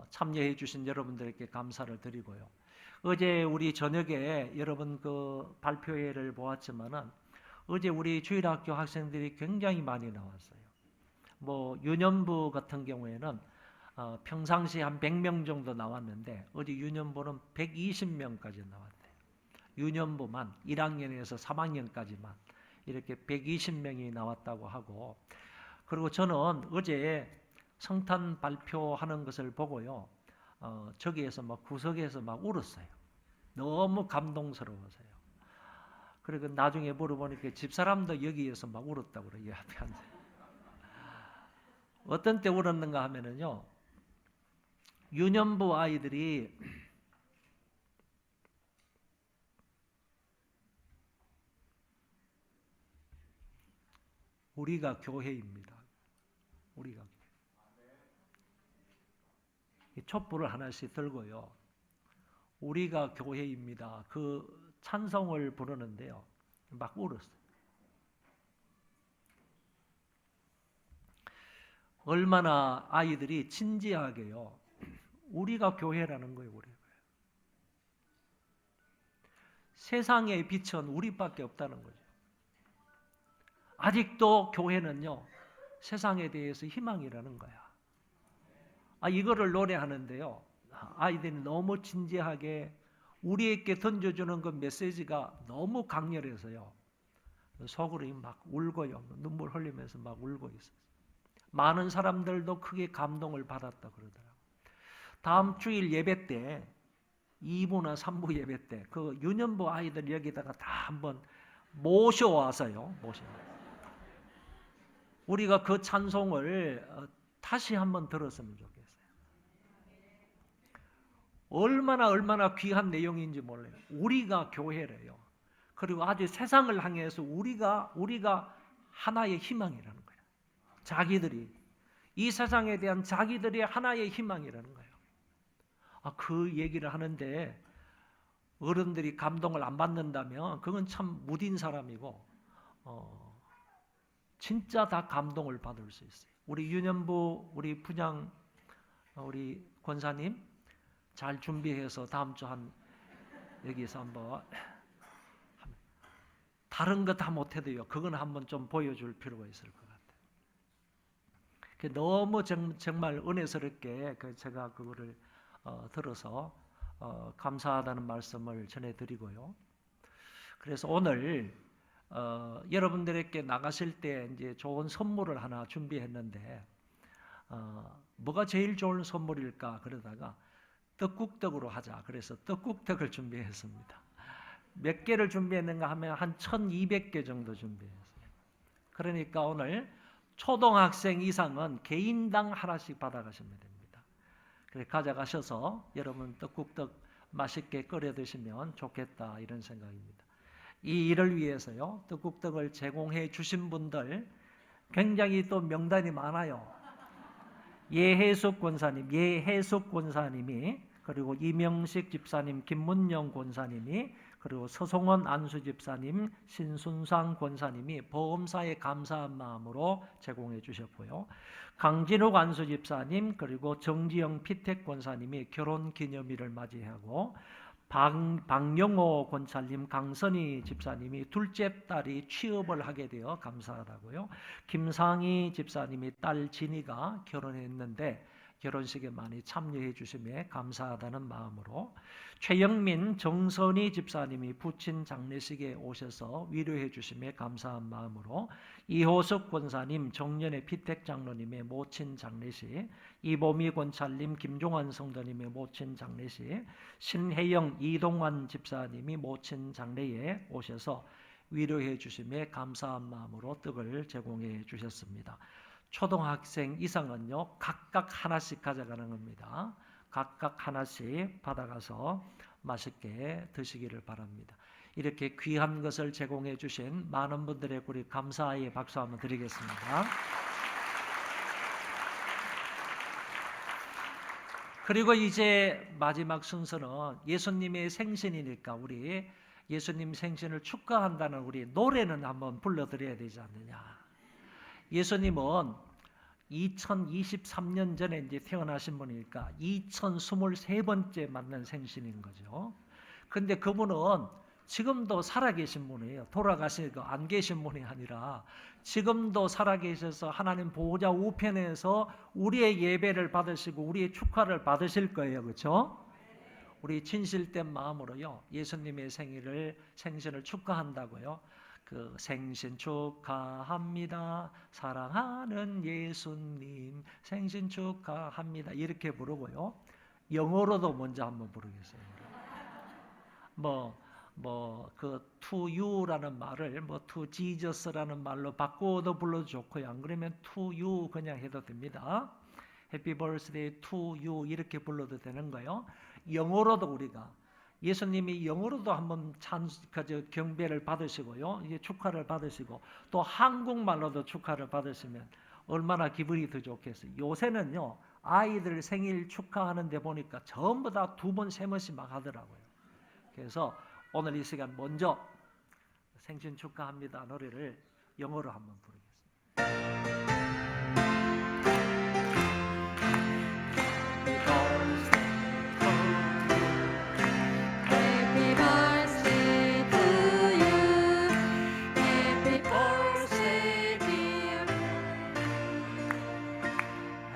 참여해 주신 여러분들에게 감사를 드리고요. 어제 우리 저녁에 여러분 그 발표회를 보았지만은 어제 우리 주일학교 학생들이 굉장히 많이 나왔어요. 뭐 유년부 같은 경우에는 평상시 한 100명 정도 나왔는데 어제 유년부는 120명까지 나왔대요. 유년부만 1학년에서 3학년까지만 이렇게 120명이 나왔다고 하고, 그리고 저는 어제 성탄 발표하는 것을 보고요. 저기에서 막 구석에서 막 울었어요. 너무 감동스러워서요. 그리고 나중에 물어보니까 집사람도 여기에서 막 울었다고 그래요. 앞에 앉아. 어떤 때 울었는가 하면은요. 유년부 아이들이 우리가 교회입니다. 우리가 이 촛불을 하나씩 들고요. 우리가 교회입니다. 그 찬송을 부르는데요. 막 울었어요. 얼마나 아이들이 진지하게요. 우리가 교회라는 거예요. 우리가. 세상의 빛은 우리밖에 없다는 거죠. 아직도 교회는요. 세상에 대해서 희망이라는 거야. 이거를 노래하는데요. 아이들이 너무 진지하게 우리에게 던져주는 그 메시지가 너무 강렬해서요. 속으로 막 울고요. 눈물 흘리면서 막 울고 있어요. 많은 사람들도 크게 감동을 받았다 그러더라고요. 다음 주일 예배 때 2부나 3부 예배 때 그 유년부 아이들 여기다가 다 한번 모셔와서요. 우리가 그 찬송을 다시 한번 들었으면 좋겠어요. 얼마나 귀한 내용인지 몰라요. 우리가 교회래요. 그리고 아주 세상을 향해서 우리가 하나의 희망이라는 거예요. 자기들이 이 세상에 대한 자기들의 하나의 희망이라는 거예요. 그 얘기를 하는데 어른들이 감동을 안 받는다면 그건 참 무딘 사람이고 진짜 다 감동을 받을 수 있어요. 우리 유년부 우리 분양 우리 권사님 잘 준비해서 다음 주 여기서 한번 다른 거 다 못해도요. 그건 한번 좀 보여줄 필요가 있을 것 같아요. 너무 정말 은혜스럽게 제가 그거를 들어서 감사하다는 말씀을 전해드리고요. 그래서 오늘 여러분들에게 나가실 때 이제 좋은 선물을 하나 준비했는데 뭐가 제일 좋은 선물일까 그러다가 떡국떡으로 하자. 그래서 떡국떡을 준비했습니다. 몇 개를 준비했는가 하면 한 1200개 정도 준비했어요. 그러니까 오늘 초등학생 이상은 개인당 하나씩 받아가시면 됩니다. 그래서 가져가셔서 여러분 떡국떡 맛있게 끓여 드시면 좋겠다 이런 생각입니다. 이 일을 위해서요. 떡국떡을 제공해 주신 분들 굉장히 또 명단이 많아요. 예혜숙 권사님이 그리고 이명식 집사님, 김문영 권사님이 그리고 서송원 안수 집사님, 신순상 권사님이 보험사에 감사한 마음으로 제공해 주셨고요. 강진욱 안수 집사님 그리고 정지영 피택 권사님이 결혼기념일을 맞이하고 박영호 권사님, 강선희 집사님이 둘째 딸이 취업을 하게 되어 감사하다고요. 김상희 집사님이 딸 진이가 결혼했는데 결혼식에 많이 참여해 주심에 감사하다는 마음으로 최영민, 정선희 집사님이 부친 장례식에 오셔서 위로해 주심에 감사한 마음으로 이호석 권사님, 정년의 피택 장로님의 모친 장례식, 이보미 권찰님, 김종환 성도님의 모친 장례식, 신혜영, 이동환 집사님이 모친 장례에 오셔서 위로해 주심에 감사한 마음으로 떡을 제공해 주셨습니다. 초등학생 이상은요 각각 하나씩 가져가는 겁니다. 각각 하나씩 받아가서 맛있게 드시기를 바랍니다. 이렇게 귀한 것을 제공해 주신 많은 분들의 우리 감사의 박수 한번 드리겠습니다. 그리고 이제 마지막 순서는 예수님의 생신이니까 우리 예수님 생신을 축하한다는 우리 노래는 한번 불러드려야 되지 않느냐. 예수님은 2023년 전에 이제 태어나신 분이니까 2023번째 맞는 생신인 거죠. 근데 그분은 지금도 살아계신 분이에요. 돌아가시고 안 계신 분이 아니라 지금도 살아계셔서 하나님 보호자 우편에서 우리의 예배를 받으시고 우리의 축하를 받으실 거예요. 그렇죠? 우리 진실된 마음으로요. 예수님의 생신을 축하한다고요. 그 생신 축하합니다. 사랑하는 예수님 생신 축하합니다. 이렇게 부르고요. 영어로도 먼저 한번 부르겠어요. 그 to you라는 말을 to Jesus라는 말로 바꿔도 불러도 좋고요. 안 그러면 to you 그냥 해도 됩니다. Happy birthday to you 이렇게 불러도 되는 거예요. 영어로도 우리가 예수님이 영어로도 한번 경배를 받으시고요. 이제 축하를 받으시고 또 한국말로도 축하를 받으시면 얼마나 기분이 더 좋겠어요. 요새는요. 아이들 생일 축하하는데 보니까 전부 다 2번, 3번씩 막 하더라고요. 그래서 오늘 이 시간 먼저 생신 축하합니다 노래를 영어로 한번 부르겠습니다. Happy birthday to you. Happy birthday, dear.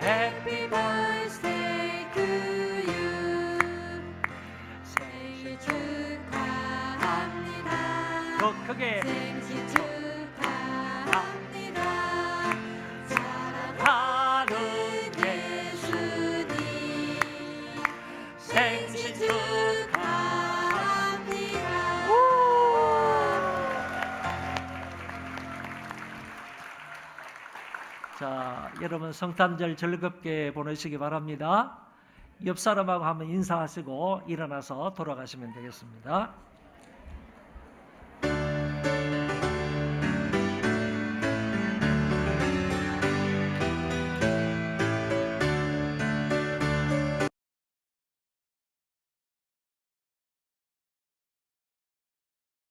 Happy birthday to you. 생일 축하합니다. 더 크게 생신 축하합니다. 하는 예수님 생신 축하합니다. 자, 여러분 성탄절 즐겁게 보내시기 바랍니다. 옆 사람하고 한번 인사하시고 일어나서 돌아가시면 되겠습니다.